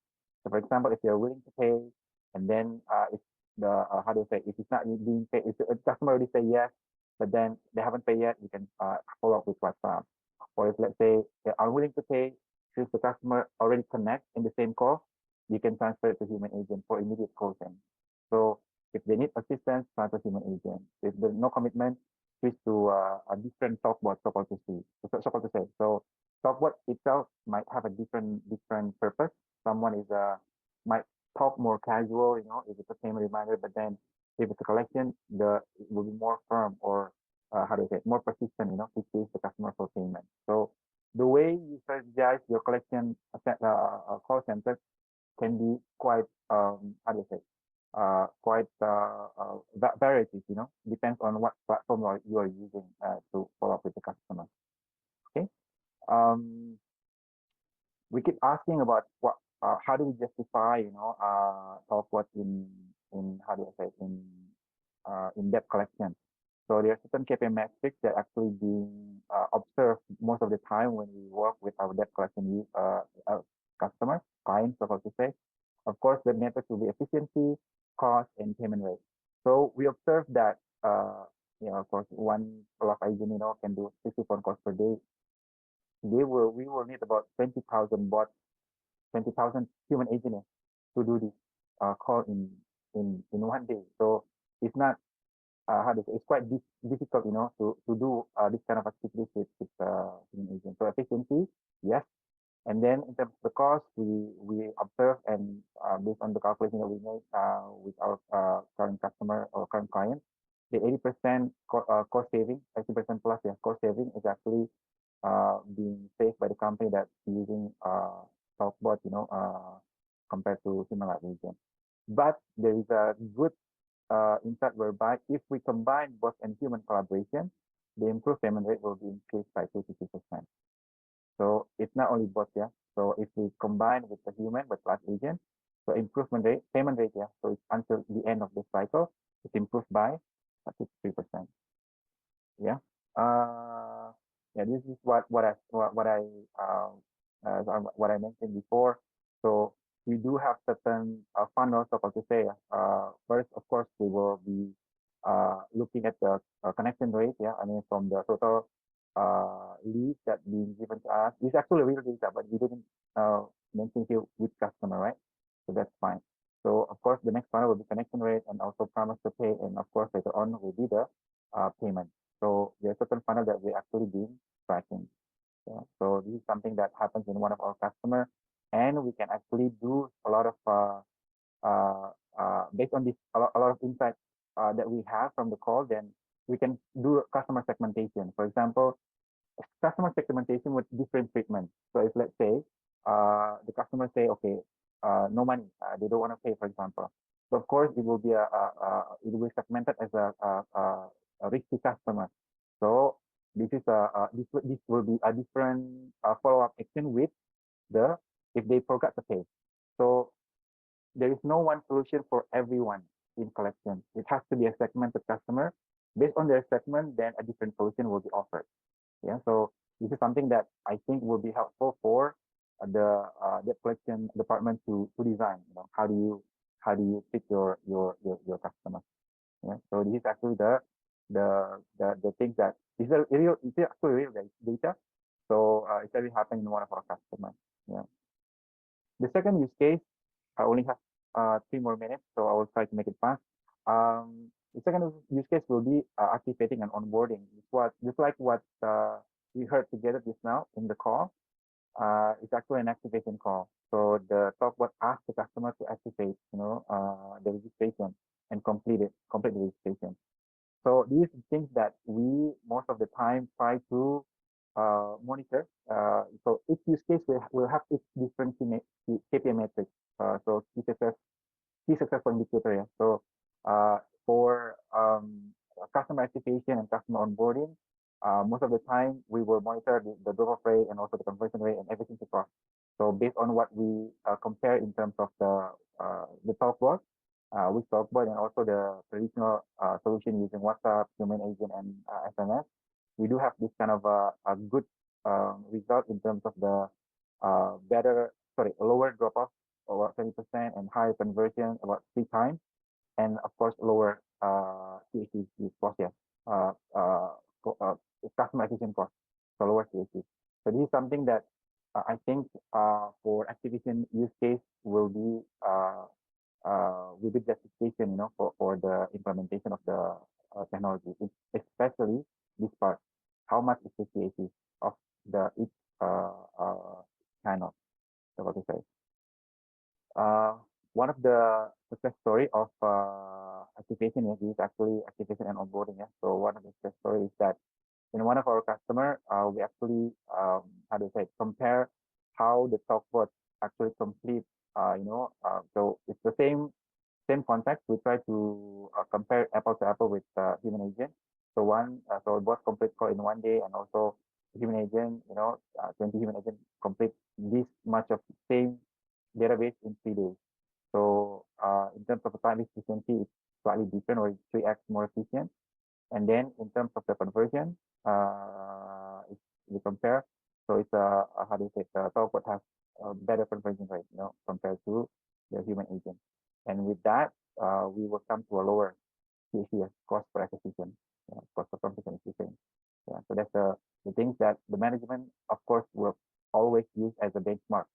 So, for example, if you're willing to pay, and then if the how do you say, if it's not being paid, if the customer already say yes, but then they haven't paid yet, you can follow up with WhatsApp. Or if, let's say, they are willing to pay, since the customer already connect in the same call, you can transfer it to human agent for immediate closing. So if they need assistance, transfer human agent. If there's no commitment, switch to a different talkbot, so-called to say. So talkbot itself might have a different purpose. Someone is might talk more casual, if it's a payment reminder, but then if it's a collection, it will be more firm, or how do you say, more persistent, to chase the customer for payment. So the way you strategize your collection call center can be quite how do you say, quite varieties, depends on what platform you are using to follow up with the customer. Okay. We keep asking about how do we justify, talkbot in how do I say, in debt collection. So there are certain KPI metrics that actually being observed most of the time when we work with our debt collection customers, clients, so to say. Of course, the metrics will be efficiency, cost, and payment rate. So we observe that, of course, one live agent, can do 60 phone calls per day. We will need about 20,000 human agents to do this call in 1 day. So it's not how to say, it's quite difficult, to do this kind of activities with human agent. So efficiency, yes. And then in terms of the cost, we observe, and based on the calculation that we made with our current customer or current client, the 80% cost saving, 80% plus cost saving is actually being saved by the company that's using talkbot, compared to similar agent. But there is a good insight whereby if we combine bot and human collaboration, the improved payment rate will be increased by 22%. So it's not only bot, So if we combine with the human but live agent, so payment rate, So it's until the end of the cycle, it's improved by 53%. Yeah. This is what I mentioned before. So we do have certain funnels, so to say. First, of course, we will be looking at the connection rate. I mean, from the total leads that being given to us. It's actually real data, but we didn't mention here which customer, right? So that's fine. So of course, the next funnel will be connection rate, and also promise to pay, and of course later on will be the payment. So there's certain funnel that we actually been tracking. So this is something that happens in one of our customer, and we can actually do a lot of based on this a lot of insight that we have from the call. Then we can do customer segmentation. For example, customer segmentation with different treatment. So if, let's say, the customer say, okay, no money, they don't want to pay, for example. So of course, it will be it will be segmented as a risky customer. So this is this will be a different follow-up action with if they forgot to pay. So there is no one solution for everyone in collection. It has to be a segmented customer. Based on their segment, then a different solution will be offered. So this is something that I think will be helpful for debt collection department to design. How do you fit your customer? Yeah. So this is actually the things that is a real it's actually real data. So it's actually happened in one of our customers. Yeah. The second use case, I only have 3 more minutes, so I will try to make it fast. The second use case will be activating and onboarding. Just like what we heard together just now in the call. It's actually an activation call. So the talkbot asks the customer to activate, the registration and complete the registration. So these things that we most of the time try to monitor. So each use case will have its different KPI metrics. So key successful indicator. Yeah. So for customer activation and customer onboarding, most of the time we will monitor the drop-off rate and also the conversion rate and everything across. So based on what we compare in terms of the talkbot, with talkbot and also the traditional solution using WhatsApp, human agent, and SMS, we do have this kind of a good result in terms of the lower drop-off about 20% and higher conversion about 3 times, and of course lower CAC cost, yeah, customer acquisition cost, so lower CAC. So this is something that I think for activation use case will be justification, for the implementation of the technology, especially this part. How much is the CAC of the each channel? So what to say? One of the success story of activation is actually activation and onboarding. Yeah. So one of the success story is that in one of our customer, we actually compare how the talkbot actually complete. So it's the same context. We try to compare apple to apple with human agent. So so bot complete call in 1 day, and also human agent, 20 human agent complete this much of same database in 3 days. So in terms of the time efficiency, it's slightly different, or it's 3x more efficient. And then in terms of the conversion, if we compare, so it's the talkbot has a better conversion rate, compared to the human agent. And with that, we will come to a lower CAC, cost per acquisition, cost per conversion is the same. Yeah, so that's the things that the management, of course, will always use as a benchmark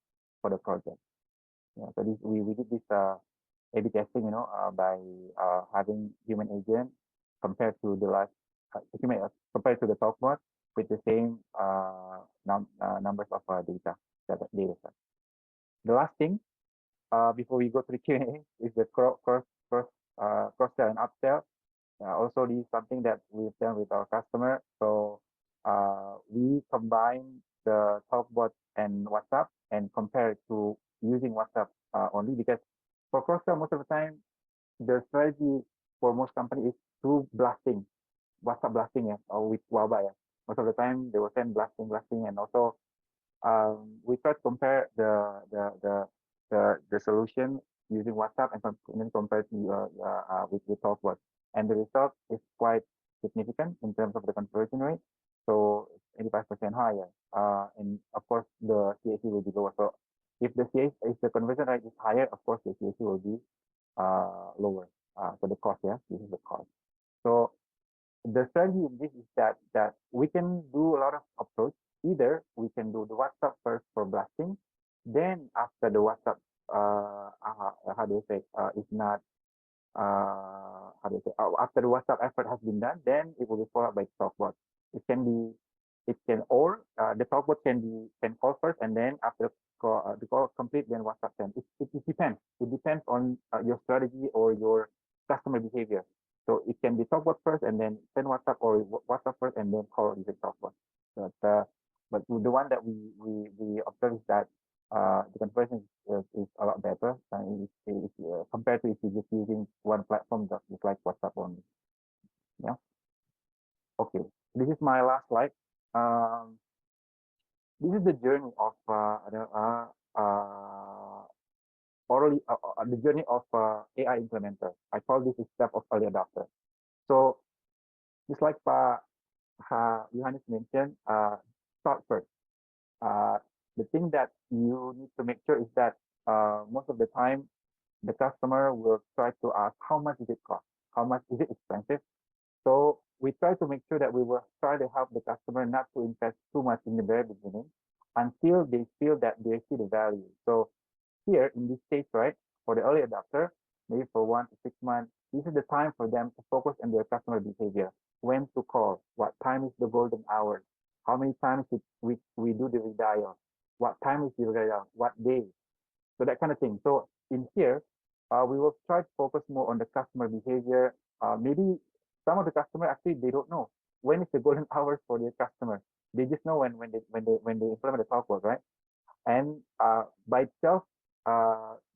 for the project. Yeah, so we did this A/B testing, by having human agent compared to the compared to the talkbot with the same numbers of data set. The last thing before we go to the Q&A is the cross sell and upsell. Also, this is something that we've done with our customer. So we combine the talkbot and WhatsApp and compare it to using WhatsApp only, because for cross sell, most of the time the strategy for most companies is through blasting, WhatsApp blasting, or with Waba. Most of the time they will send blasting, and also we try to compare the solution using WhatsApp and then compare to with talkbot, and the result is quite significant in terms of the conversion rate. So 85% higher, and of course the CAC will be lower. So if the conversion rate is higher, of course the CAC will be lower. So the cost, this is the cost. So the strategy in this is that we can do a lot of approach. Either we can do the WhatsApp first for blasting, then after the WhatsApp, is not after the WhatsApp effort has been done, then it will be followed by talkbot. The talkbot can call first, and then after the call complete, then WhatsApp send. It depends. It depends on your strategy or your customer behavior. So it can be talkbot first and then send WhatsApp, or WhatsApp first and then call using talkbot. But the one that we observe is that the conversion is a lot better compared to if you're just using one platform just like WhatsApp only. Yeah. Okay. This is my last slide. This is the journey of the journey of AI implementer. I call this a step of early adopter. So just like Yohanes mentioned, start first. the thing that you need to make sure is that most of the time the customer will try to ask how much is it cost, how much is it expensive. So we try to make sure that we will try to help the customer not to invest too much in the very beginning until they feel that they see the value. So here in this case, right, for the early adopter, maybe for 1 to 6 months, this is the time for them to focus on their customer behavior. When to call, what time is the golden hour, how many times we do the redial, what time is the redial, what day, so that kind of thing. So in here, we will try to focus more on the customer behavior. Maybe some of the customer actually they don't know when is the golden hours for their customer. They just know when they implement the talkboard, right? And by itself,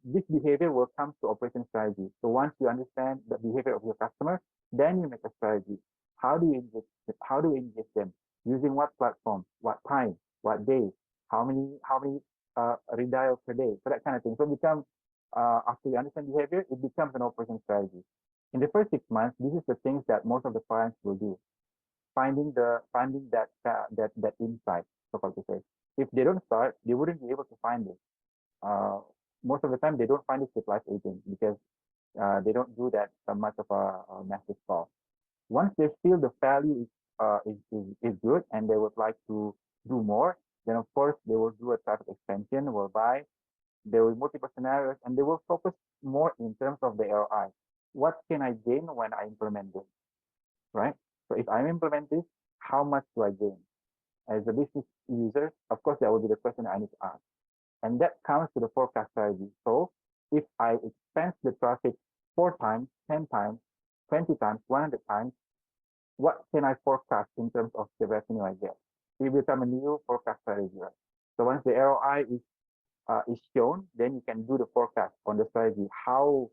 this behavior will come to operation strategy. So once you understand the behavior of your customer, then you make a strategy. How do you engage them? Using what platform? What time? What day? How many redial per day? So that kind of thing. So it becomes after you understand behavior, it becomes an operation strategy. In the first 6 months, this is the things that most of the clients will do. Finding that insight, so called to say. If they don't start, they wouldn't be able to find it. Uh, Most of the time, they don't find it with live agent because they don't do that much of a massive call. Once they feel the value is good and they would like to do more, then of course they will do a traffic expansion whereby there will multiple scenarios and they will focus more in terms of the ROI. What can I gain when I implement this, right? So if I implement this, how much do I gain? As a business user, of course, that will be the question I need to ask. And that comes to the forecast strategy. So if I expand the traffic 4 times, 10 times, 20 times, 100 times, what can I forecast in terms of the revenue I get? It will become a new forecast strategy. Right? So once the ROI is shown, then you can do the forecast on the strategy. How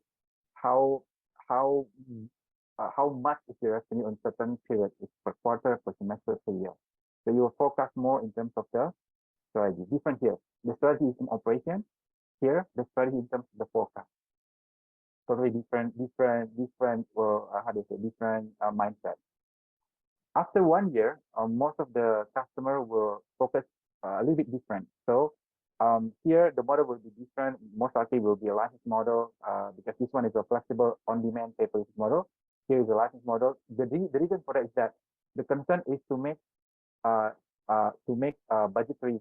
how how much is the revenue on certain period? It's per quarter, per semester, per year. So you will forecast more in terms of the strategy. Different here. The strategy is in operation. Here, the strategy in terms of the forecast. Totally different, how do you say, different mindset. After 1 year, most of the customer will focus a little bit different. So here, the model will be different. Most likely will be a license model because this one is a flexible on-demand pay-per-use model. Here is a license model. The reason for that is that the concern is to make budgetary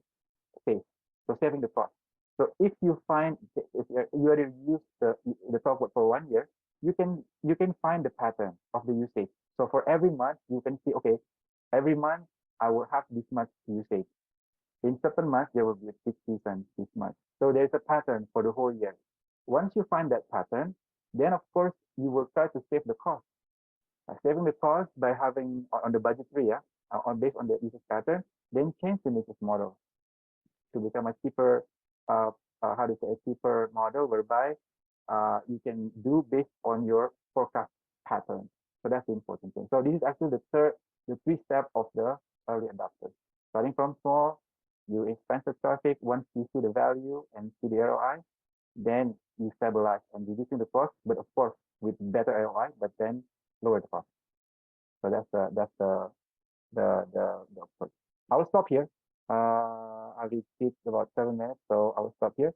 space, so saving the cost. So if you find if you already use the software for 1 year, you can find the pattern of the usage. So for every month, you can see, okay, every month I will have this much usage. In certain months, there will be a peak season this month. So there's a pattern for the whole year. Once you find that pattern, then of course you will try to save the cost. Saving the cost by having on the budgetary, on based on the usage pattern, then change the business model to become a cheaper, how to say, a cheaper model whereby you can do based on your forecast pattern. So that's the important thing. So this is actually the 3 step of the early adopters. Starting from small, you expand the traffic. Once you see the value and see the ROI, then you stabilize and reducing the cost, but of course with better ROI, but then lower the cost. So that's the approach. I will stop here. I'll repeat about 7 minutes, so I will stop here.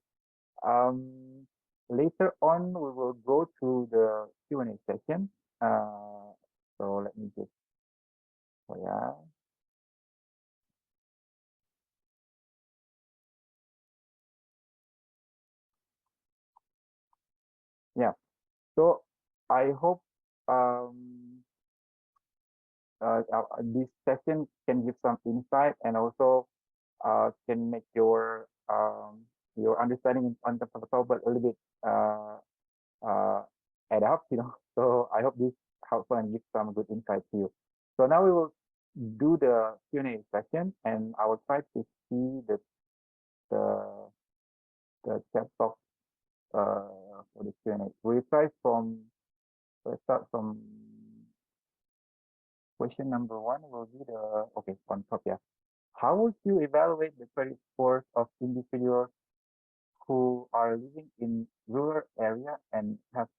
Later on, we will go to the Q&A session. So let me just, oh yeah. Yeah. So I hope this session can give some insight and also can make your understanding on the software a little bit add up, you know. So I hope this helpful and gives some good insight to you. So now we will do the Q&A session, and I will try to see the chat box for the Q&A. We try from let's start from question number 1. Will be the okay on top, yeah. How would you evaluate the credit scores of individuals who are living in rural area and have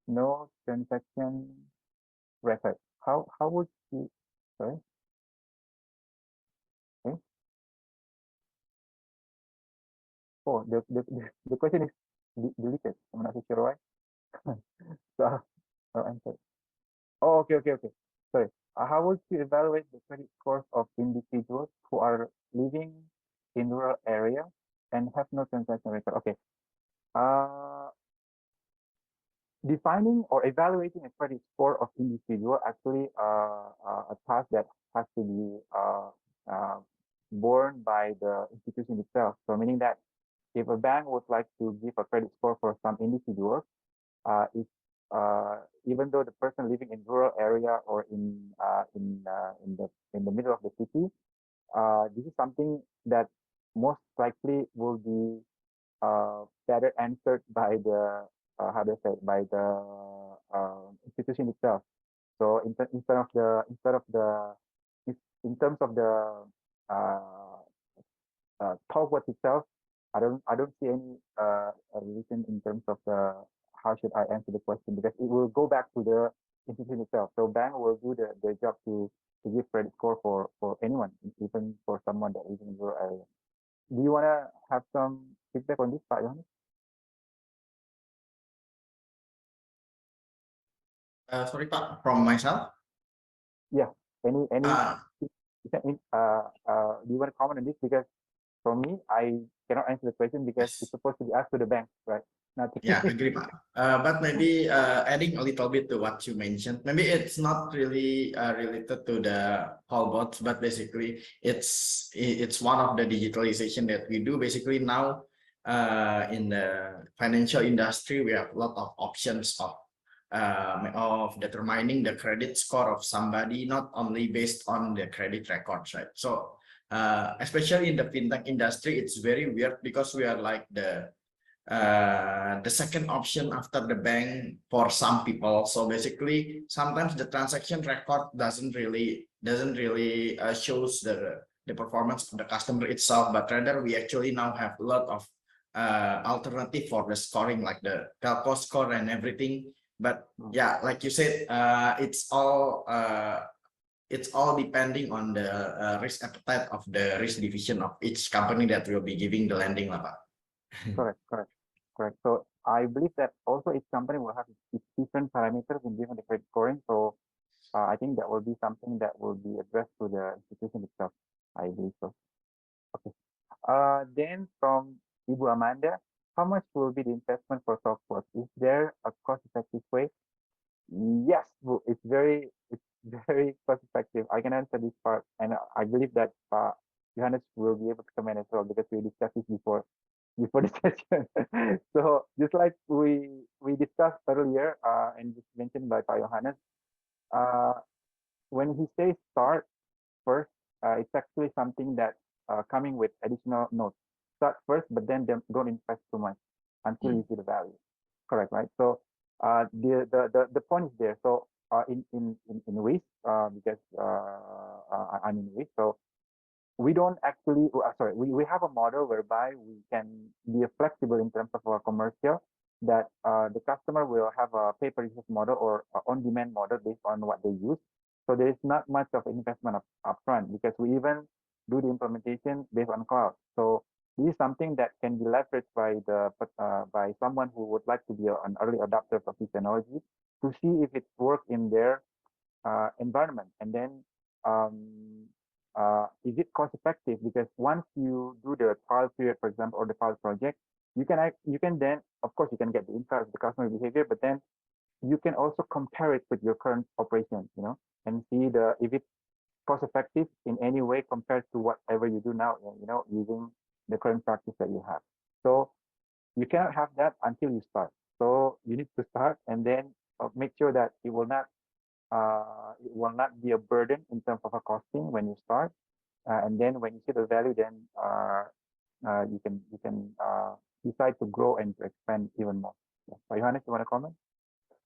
no transaction record? How would you, sorry? Okay. Oh, the question is deleted. I'm not so sure why. So I'll answer. Oh, okay. Sorry. How would you evaluate the credit scores of individuals who are living in rural area and have no transaction record? Okay. Uh, Defining or evaluating a credit score of individual actually a task that has to be uh, borne by the institution itself. So meaning that if a bank would like to give a credit score for some individuals, if even though the person living in rural area or in the middle of the city, this is something that most likely will be better answered by the how do I say by the institution itself. So instead of the in terms of the uh, talk what itself, I don't see any reason in terms of the how should I answer the question because it will go back to the institution itself. So bank will do the job to give credit score for anyone, even for someone that is in rural area. Do you wanna have some feedback on this, Pak Yohanes? Sorry, Pak, from myself. Yeah. Any Uh, do you want to comment on this? Because for me, I cannot answer the question because it's yes. supposed to be asked to the bank, right? Nothing. Yeah, agree, Pak. But maybe adding a little bit to what you mentioned, maybe it's not really related to the call bots, but basically it's one of the digitalization that we do. Basically now in the financial industry, we have a lot of options of determining the credit score of somebody, not only based on the credit records, right? So especially in the fintech industry, it's very weird because we are like the second option after the bank for some people. So basically sometimes the transaction record doesn't really shows the performance of the customer itself, but rather we actually now have a lot of alternative for the scoring like the telco score and everything. But yeah, like you said, it's all depending on the risk appetite of the risk division of each company that will be giving the lending lah, Pak. Correct. So I believe that also each company will have its different parameters in given the credit scoring. So I think that will be something that will be addressed to the institution itself. I believe so. Okay. Then from Ibu Amanda, how much will be the investment for software? Is there a cost-effective way? Yes, Bu, it's very cost-effective. I can answer this part, and I believe that Johannes will be able to comment as well because we discussed this before the session. So just like we discussed earlier, and just mentioned by Johannes, uh, when he says start first, it's actually something that coming with additional notes. Start first, but then don't invest too much until you see the value. Correct, right? So the point is there. So in WIZ, because I'm in WIZ, so we don't actually sorry we have a model whereby we can be flexible in terms of our commercial that the customer will have a pay per use model or on demand model based on what they use, so there is not much of investment upfront because we even do the implementation based on cloud. So this is something that can be leveraged by someone who would like to be an early adopter of this technology to see if it works in their environment, and then um, is it cost effective? Because once you do the trial period, for example, or the trial project, you can then, of course, you can get the insight of the customer behavior, but then you can also compare it with your current operations, and see if it's cost effective in any way compared to whatever you do now, using the current practice that you have. So you cannot have that until you start. So you need to start and then make sure that it will not be a burden in terms of a costing when you start, and then when you see the value, then you can decide to grow and to expand even more. Yeah. So Johannes, you want to comment?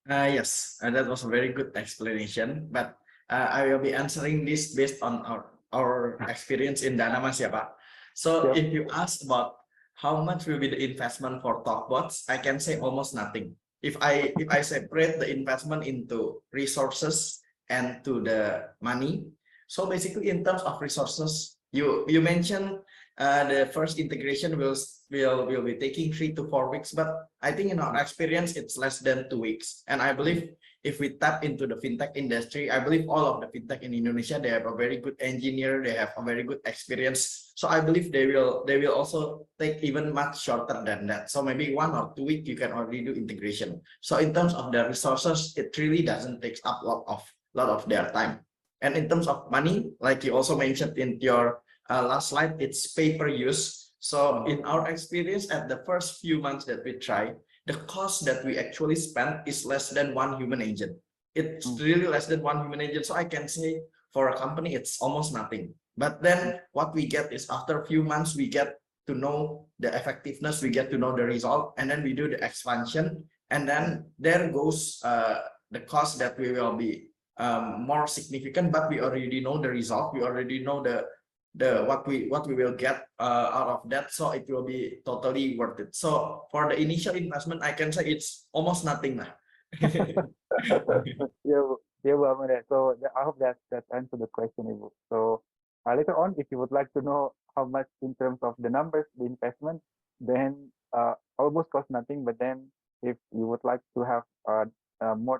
Yes, that was a very good explanation, but I will be answering this based on our experience in Danamas, ya, Pak. So Yep. if you ask about how much will be the investment for talkbots, I can say almost nothing. If I separate the investment into resources and to the money, so basically in terms of resources, you mentioned the first integration will be taking 3 to 4 weeks, but I think in our experience it's less than 2 weeks. And I believe if we tap into the fintech industry, I believe all of the fintech in Indonesia, they have a very good engineer, they have a very good experience. So I believe they will also take even much shorter than that. So maybe 1 or 2 weeks you can already do integration. So in terms of the resources, it really doesn't take up a lot of their time. And in terms of money, like you also mentioned in your last slide, it's pay per use. So in our experience, at the first few months that we try, the cost that we actually spend is less than 1 human agent. It's really less than 1 human agent. So I can say for a company, it's almost nothing. But then what we get is after a few months, we get to know the effectiveness, we get to know the result, and then we do the expansion. And then there goes the cost that we will be more significant, but we already know the result. We already know what we will get out of that, so it will be totally worth it. So for the initial investment, I can say it's almost nothing lah. Yeah, well, so I hope that answered the question, Ibu. So later on, if you would like to know how much in terms of the numbers, the investment, then almost cost nothing. But then if you would like to have more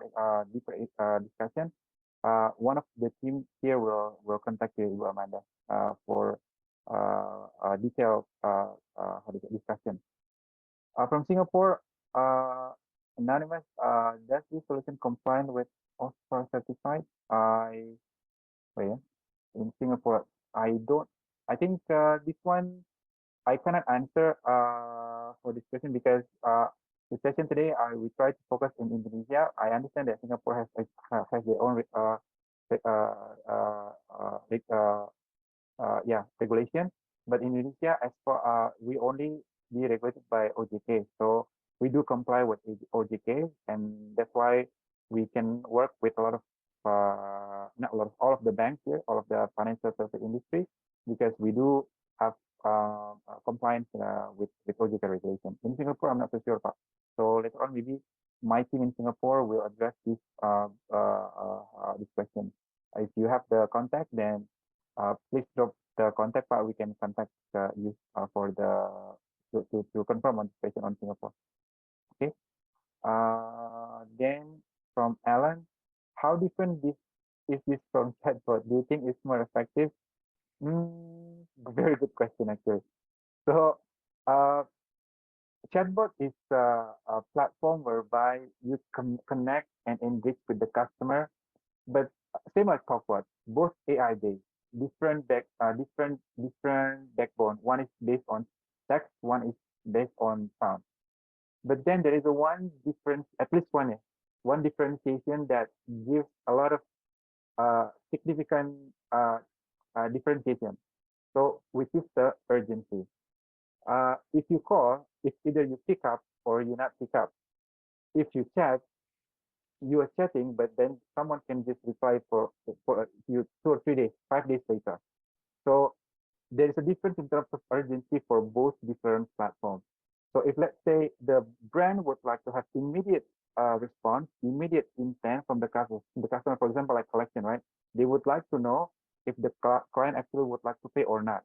deeper discussion, one of the team here will contact you, Ibu Amanda, for detailed discussion. From Singapore, Anonymous, does this solution comply with OSPAR certified? In Singapore, I think this one I cannot answer for this question because the session today we try to focus in Indonesia. I understand that Singapore has their own regulation, but in Indonesia, as for we only be regulated by OJK, so we do comply with OJK, and that's why we can work with a lot of not a lot of, all of the banks here, all of the financial service industry, because we do have compliance with OJK regulation. In Singapore, I'm not so sure about. So later on, maybe my team in Singapore will address this this question. If you have the contact, then please drop the contact part. We can contact you for to confirm on this question on Singapore. Okay. Then from Alan, how different is this from chatbot? Do you think it's more effective? Very good question, actually. So, chatbot is a platform whereby you connect and engage with the customer, but same as TalkBot, both AI based, different backbone. One is based on text, one is based on sound. But then there is one difference, at least one differentiation that gives a lot of significant differentiation. So, which is the urgency. If you call, it's either you pick up or you not pick up. If you chat, you are chatting, but then someone can just reply for you 2 or 3 days, 5 days later. So there is a difference in terms of urgency for both different platforms. So if let's say the brand would like to have immediate response, immediate intent from the customer, for example, like collection, right? They would like to know if the client actually would like to pay or not.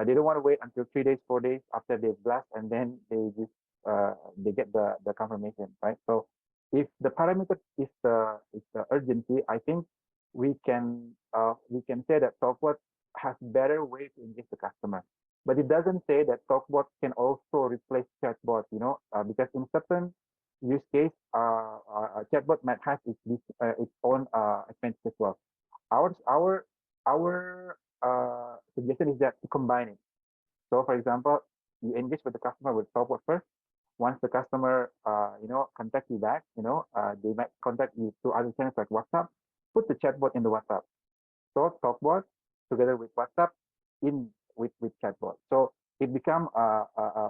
They don't want to wait until 3 days, 4 days after they blast, and then they just they get the confirmation, right? So if the parameter is the urgency, I think we can say that TalkBot has better way to engage the customer. But it doesn't say that TalkBot can also replace chatbot, because in certain use case, chatbot might have its own advantage as well. Our suggestion is that to combine it. So, for example, you engage with the customer with TalkBot first. Once the customer, contact you back, they might contact you through other channels like WhatsApp. Put the chatbot in the WhatsApp. So TalkBot together with WhatsApp with chatbot. So it become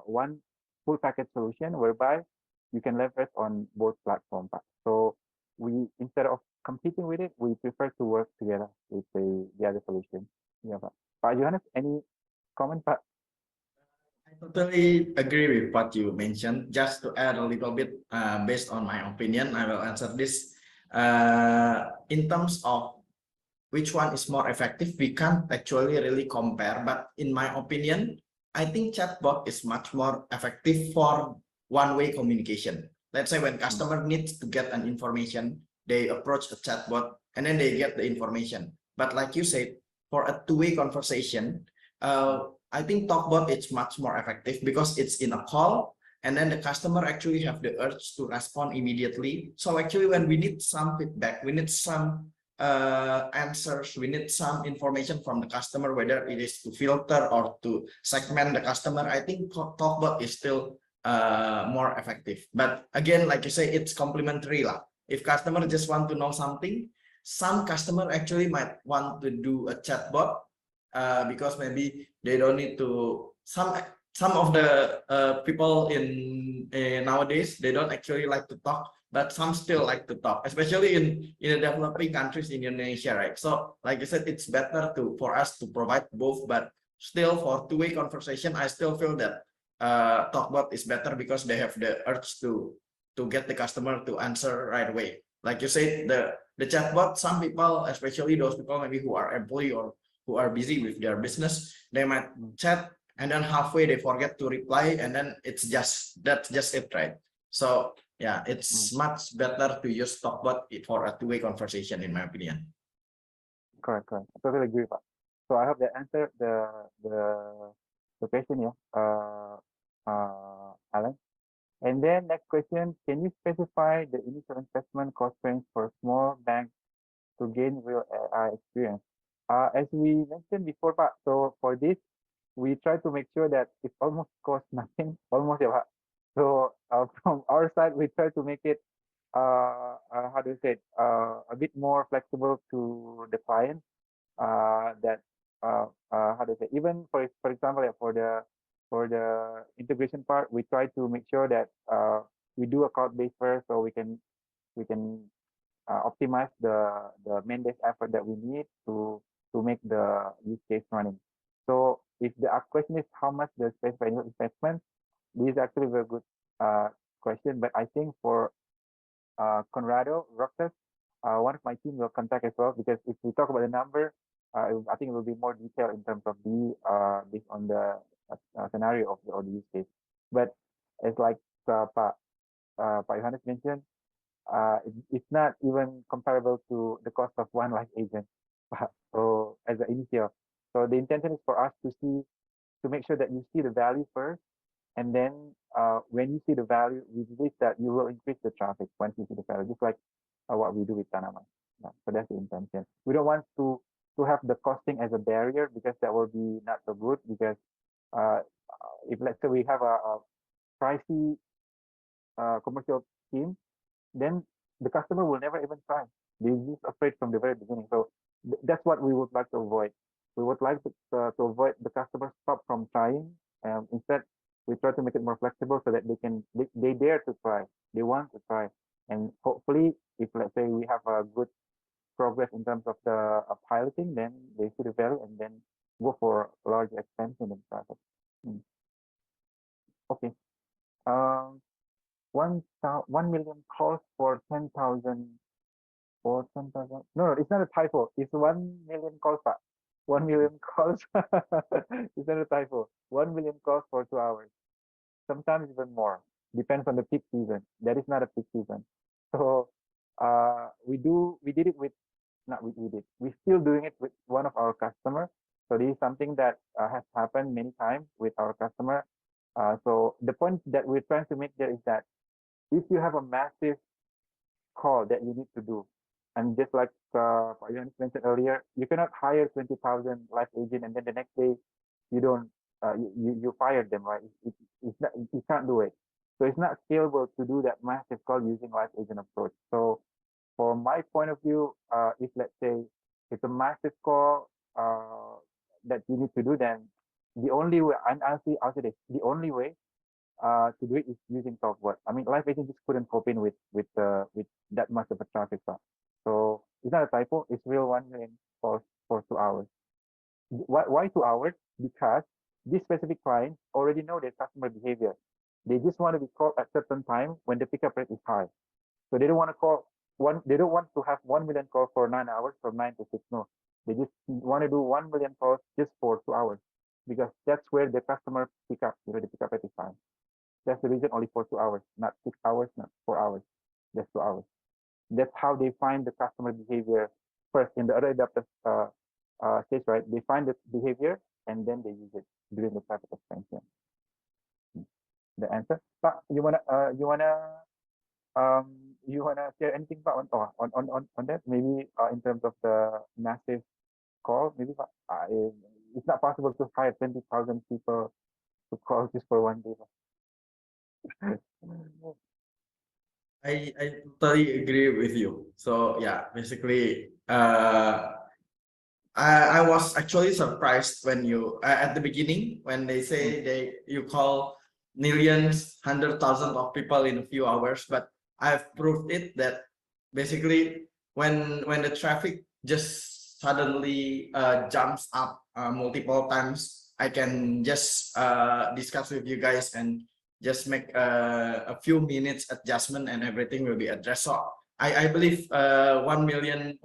one full package solution whereby you can leverage on both platforms. So we, instead of competing with it, we prefer to work together with the other solution. Yeah, Pak Yohanes, any comment, Pak? I totally agree with what you mentioned. Just to add a little bit, based on my opinion, I will answer this. In terms of which one is more effective, we can't actually really compare. But in my opinion, I think chatbot is much more effective for one-way communication. Let's say when customer needs to get an information, they approach a chatbot and then they get the information. But like you said, for a two-way conversation, I think TalkBot is much more effective because it's in a call, and then the customer actually have the urge to respond immediately. So actually, when we need some feedback, we need some answers, we need some information from the customer, whether it is to filter or to segment the customer, I think TalkBot is still more effective. But again, like you say, it's complementary lah. If customer just want to know something, some customer actually might want to do a chatbot because maybe they don't need to. Some of the people in nowadays, they don't actually like to talk, but some still like to talk, especially in the developing countries in Indonesia, right? So like I said, it's better for us to provide both, but still for two-way conversation, I still feel that TalkBot is better because they have the urge to get the customer to answer right away. Like you said, the chatbot, some people, especially those people maybe who are employee or who are busy with their business, they might chat and then halfway they forget to reply, and then that's just it, right? So yeah, it's much better to use TalkBot for a two-way conversation, in my opinion. Correct. I totally agree with that. So I hope that answered the question, yeah, Alan. And then next question, can you specify the initial investment cost range for small banks to gain real AI experience? As we mentioned before, Pak, so for this, we try to make sure that it almost costs nothing, almost, yeah, Pak. So from our side, we try to make it, how do you say it, a bit more flexible to the client. That how do you say, even for example, yeah, for the integration part, we try to make sure that we do a cloud based first, so we can optimize the main base effort that we need to make the use case running. So if the question is how much the specified investment, this is actually a very good question. But I think for Conrado Roxas, one of my team will contact as well, because if we talk about the number, I think it will be more detailed in terms of based on the scenario of the use case. But it's like Pak Yohanes mentioned, it's not even comparable to the cost of one live agent. So as an initial, so the intention is for us to make sure that you see the value first, and then when you see the value, we believe that you will increase the traffic once you see the value, just like what we do with Danamas. Yeah, so that's the intention. We don't want to have the costing as a barrier, because that will be not so good. Because if let's say we have a pricey commercial scheme, then the customer will never even try. They're just afraid from the very beginning. So that's what we would like to avoid. We would like to avoid the customer stop from trying. Instead, we try to make it more flexible so that they dare to try. They want to try. And hopefully, if let's say we have a good progress in terms of the piloting, then they see the value and then go for large expansion and traffic. Okay. 1 million calls for 10,000 or 10,000. No, it's not a typo. It's 1 million calls, Pak. 1 million calls. It's not a typo. 1 million calls for 2 hours. Sometimes even more. Depends on the peak season. That is not a peak season. So we did it with, not we did. We're still doing it with one of our customers. So this is something that has happened many times with our customer. So the point that we're trying to make there is that if you have a massive call that you need to do, and just like Pak Yohanes mentioned earlier, you cannot hire 20,000 live agent and then the next day you don't you fire them, right? It's not, you can't do it. So it's not scalable to do that massive call using live agent approach. So from my point of view, if let's say it's a massive call that you need to do, then the only way, and I'll say this, the only way to do it is using TalkBot. I mean, live agent just couldn't cope in with that much of a traffic. So it's not a typo. It's real 1 million calls for 2 hours. Why 2 hours? Because this specific client already know their customer behavior. They just want to be called at certain time when the pickup rate is high. So they don't want to call one. They don't want to have 1 million calls for 9 hours from 9 to 6. No, They just want to do 1 million calls just for 2 hours because that's where the customer pick up. They pick up at the time. That's the reason only for 2 hours, not 6 hours, not 4 hours, just 2 hours. That's how they find the customer behavior first in the early adopter stage, right? They find the behavior and then they use it during the traffic expansion. The answer, but you wanna share anything about on that? Maybe in terms of the massive call, maybe Pak, it's not possible to hire 20,000 people to call just for 1 day. I totally agree with you. So yeah, basically, I was actually surprised when you at the beginning when they say you call millions, 100,000 of people in a few hours, but I've proved it that basically when the traffic just suddenly jumps up multiple times, I can just discuss with you guys and just make a few minutes adjustment and everything will be addressed. So I believe 1 million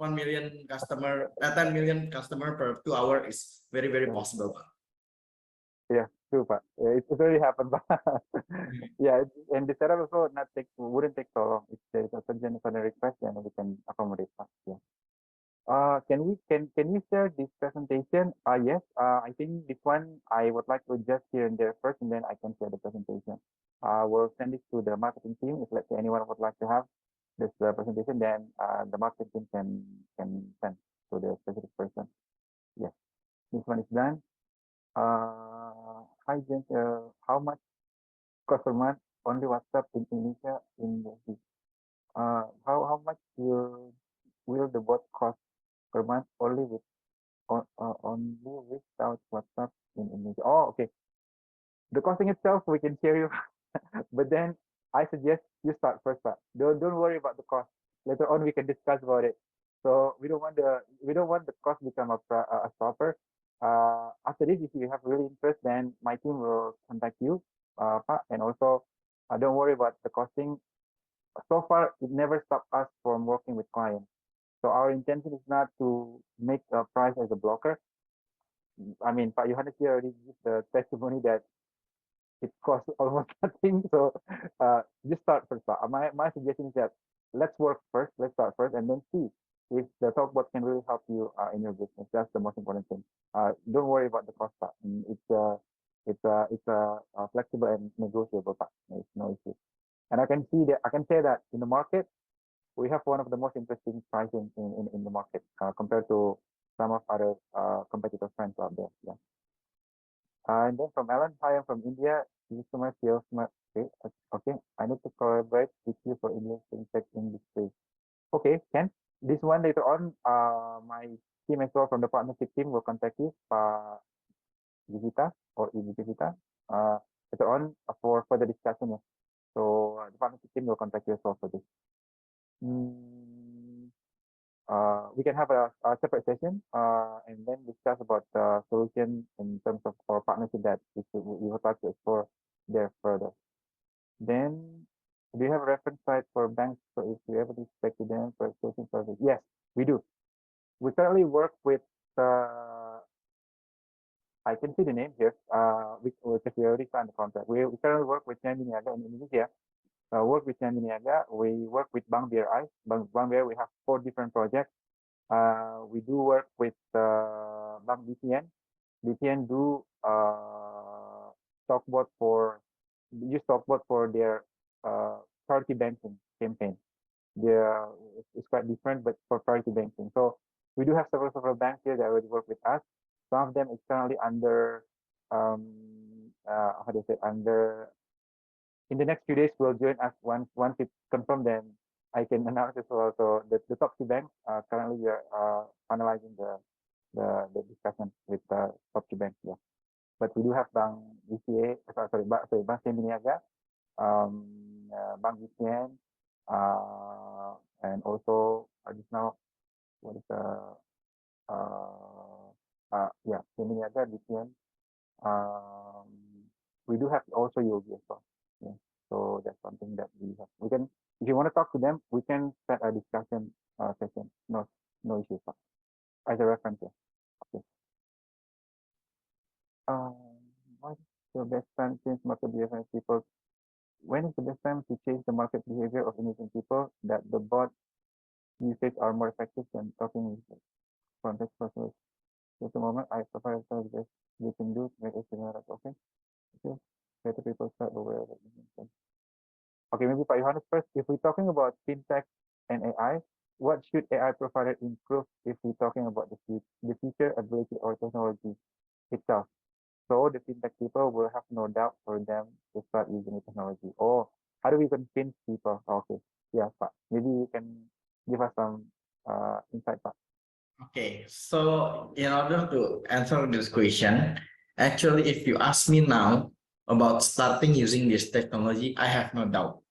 customer, 10 million customer per 2 hour is very possible. Yeah, true, Pak. It already happened, but yeah, and the setup also wouldn't take so long. If there is a urgent request, then we can accommodate, Pak. Yeah. Can you share this presentation? Yes. I think this one I would like to just here and there first, and then I can share the presentation. We'll send it to the marketing team. If let's say anyone would like to have this presentation, then the marketing team can send to the specific person. Yes, this one is done. Hi James, how much cost per month only WhatsApp in Indonesia in USD? How much will the bot cost per month only only without WhatsApp in Indonesia? Oh, okay. The costing itself we can share you, but then I suggest you start first, but don't worry about the cost. Later on we can discuss about it. So we don't want the cost become a stopper. After this, if you have really interest, then my team will contact you, Pak, and also don't worry about the costing. So far, it never stopped us from working with clients. So our intention is not to make a price as a blocker. I mean, Pak Yohanes here already gives the testimony that it costs almost nothing. So just start first. My suggestion is that let's work first. Let's start first, and then see if the talkbot can really help you in your business. That's the most important thing. Don't worry about the cost part. It's flexible and negotiable part. There's no issue. And I can say that in the market, we have one of the most interesting pricing in the market compared to some of other competitor friends out there. Yeah. And then from Alan, hi, I'm from India. Customer sales, okay, okay. I need to collaborate with you for Indian fintech industry. Okay, Ken. This one later on, my team as well from the partnership team will contact you, Vivita or Ibu Vivita, later on for further discussion. Yeah. So the partnership team will contact you as well for this. We can have a separate session and then discuss about the solution in terms of our partnership that we would like to explore there further. Then, do you have a reference site for banks? So if you ever expect to them for solution service? Yes, we do. We currently work with, I can see the name here, because we already signed the contract. We currently work with Bank Niaga in Indonesia. Work with Bank Niaga. We work with Bank BRI. Bank BRI, we have 4 different projects. We do work with Bank BTN. BTN do talkbot for their priority banking campaign. It's quite different, but for priority banking. So we do have several banks here that already work with us. Some of them is currently under how do you say under. In the next few days, will join us once it's confirmed. Then I can announce as well. So the top 2 banks currently we are finalizing the discussion with the top 2 banks. Yeah, but we do have Bank BCA, Bank Niaga, Bank BCN, and also just now what is the yeah, Niaga, BCN. We do have also Yogi as well. Yeah. So that's something that we have. We can, if you want to talk to them, we can set a discussion session. No issue. As a reference here. Okay. What is the best time to change market behavior of people? When is the best time to change the market behavior of Indonesian people that the bot usage are more effective than talking with context personal? At the moment, I prefer the best we can do to make it similar. Okay. Okay. Better people start aware of it. Okay, maybe Pak Yohanes first. If we're talking about fintech and AI, what should AI provider improve if we're talking about the future ability or technology itself? So the fintech people will have no doubt for them to start using the technology. Or how do we convince people? Okay, yeah, Pak. Maybe you can give us some insight, Pak. Okay, so in order to answer this question, actually, if you ask me now about starting using this technology, I have no doubt.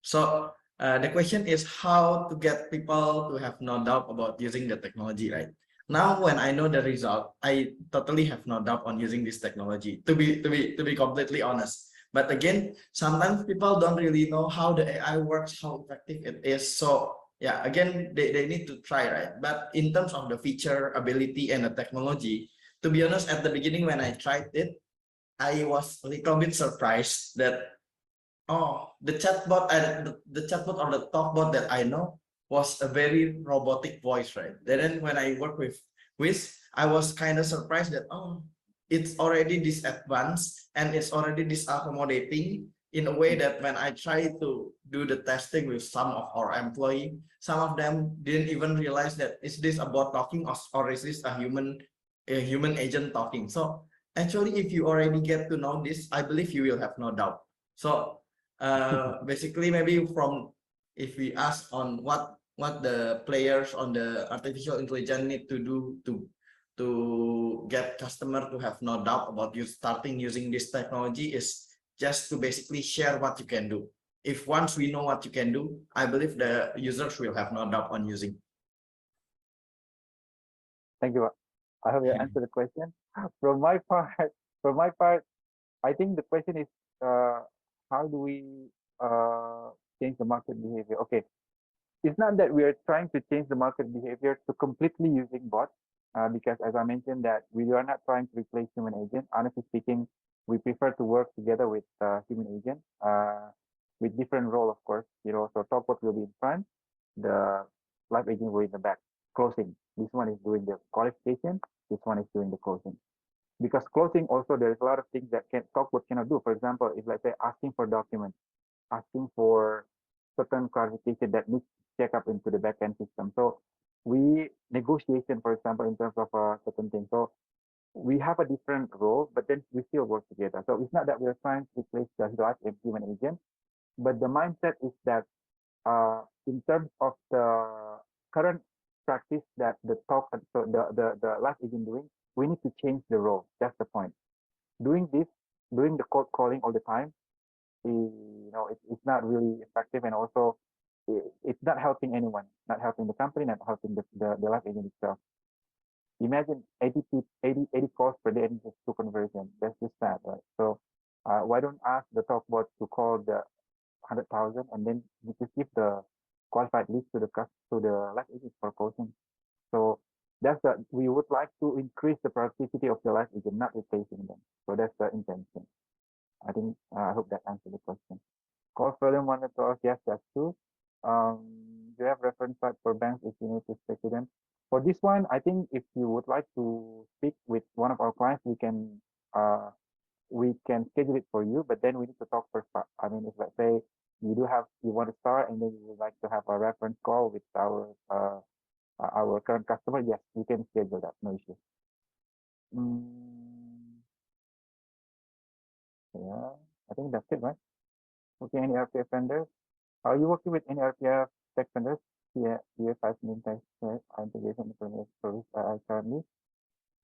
So the question is how to get people to have no doubt about using the technology, right? Now, when I know the result, I totally have no doubt on using this technology. To be completely honest. But again, sometimes people don't really know how the AI works, how effective it is. So yeah, again, they need to try, right? But in terms of the feature, ability, and the technology, to be honest, at the beginning when I tried it, I was a little bit surprised that the chatbot and the chatbot or the talkbot that I know was a very robotic voice, right? Then when I work with WIZ, I was kind of surprised that it's already this advanced and it's already this accommodating in a way that when I try to do the testing with some of our employee, some of them didn't even realize that is this a bot talking or is this a human agent talking. So actually, if you already get to know this, I believe you will have no doubt. So basically maybe if we ask on what the players on the artificial intelligence need to do to get customer to have no doubt about you starting using this technology is just to basically share what you can do. If once we know what you can do, I believe the users will have no doubt on using. Thank you, Pak. I hope you answered the question. From my part, from my part, I think the question is, how do we change the market behavior? Okay, it's not that we are trying to change the market behavior to completely using bots, because as I mentioned that we are not trying to replace human agent. Honestly speaking, we prefer to work together with human agent, with different role, of course. So talkbot will be in front, the live agent will be in the back, closing. This one is doing the qualification. This one is doing the closing. Because closing also, there's a lot of things that talkbot cannot do. For example, if let's say asking for documents, asking for certain clarification that needs to check up into the backend system. So we negotiation, for example, in terms of certain things. So we have a different role, but then we still work together. So it's not that we're trying to replace the human agent, but the mindset is that in terms of the current practice that the live agent doing, we need to change the role. That's the point. Doing the cold calling all the time, it's not really effective, and also it's not helping anyone, not helping the company, not helping the live agent itself. Imagine 80 calls per day and just two conversion. That's just sad, right? So why don't ask the talkbot to call the 100,000 and then you just give the qualified list to the live agent for closing. So we would like to increase the productivity of the live agent, not replacing them. So that's the intention. I hope that answered the question. Call further monitors, yes, that's true. Do you have reference site for banks if you need to speak to them? For this one, I think if you would like to speak with one of our clients, we can schedule it for you, but then we need to talk first. I mean, if let's say you want to start and then you would like to have a reference call with our current customer, yes, we can schedule that, no issue. Yeah, I think that's it, right? Okay, any RPF vendors? Are you working with any RPF tech vendors? Yeah, UFI Fintech integration information service currently.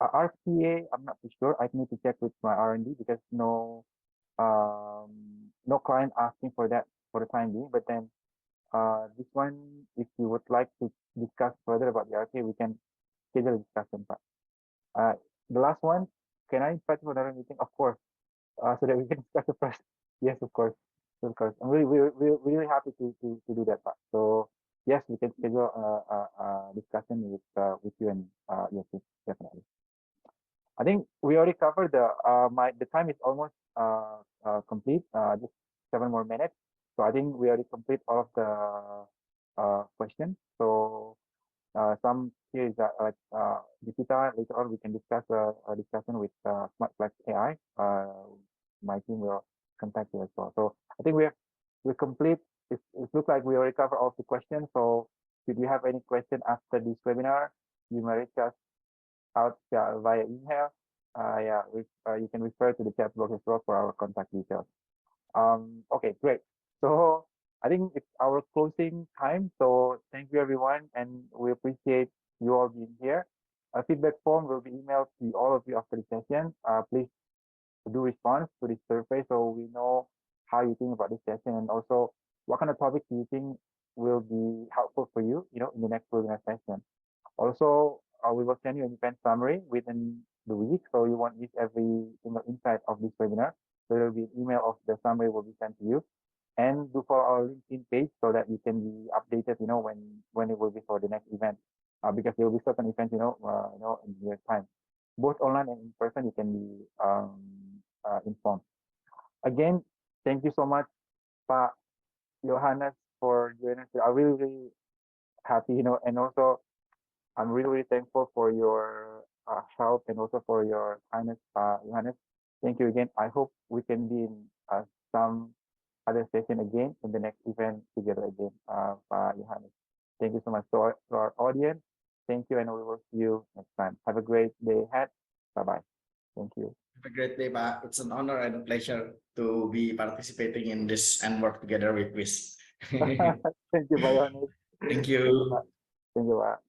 RPA, I'm not too sure. I need to check with my R&D because no client asking for that for the time being. But then this one, if you would like to discuss further about the RPA, we can schedule a discussion. The last one, can I invite you for another meeting? Of course, so that we can discuss the first. Yes, of course. Of course. I'm really happy to do that part. So yes, we can schedule a discussion with you and your team, definitely. I think we already covered the time is almost complete. Just 7 more minutes. So I think we already complete all of the questions. So some here is like Dipita, later on we can discuss a discussion with Smart Flex AI. My team will contact you as well. So I think we're complete. It looks like we already covered all of the questions. So if you have any question after this webinar, you may reach us out via email. You can refer to the chat box as well for our contact details. Okay, great. So I think it's our closing time. So thank you everyone, and we appreciate you all being here. A feedback form will be emailed to all of you after the session. Please do respond to this survey so we know how you think about this session, and also what kind of topics you think will be helpful for you, in the next webinar session. Also, we will send you an event summary within the week, so you won't miss every single insight of this webinar. So there will be an email of the summary will be sent to you, and do follow our LinkedIn page so that you can be updated, when it will be for the next event, because there will be certain events, in your time, both online and in person. You can be informed. Again, thank you so much, Pak Yohanes, for joining us. I'm really, really happy, and also I'm really, really thankful for your help and also for your kindness, Yohanes. Thank you again. I hope we can be in some other session again in the next event together again, Yohanes. Thank you so much. So to our audience, thank you, and we will see you next time. Have a great day ahead. Bye-bye. Thank you. Have a great day, Pak. It's an honor and a pleasure to be participating in this and work together with WIZ. Thank you, Pak Yohanes. Thank Thank you, you. Pak. Thank you, Pak.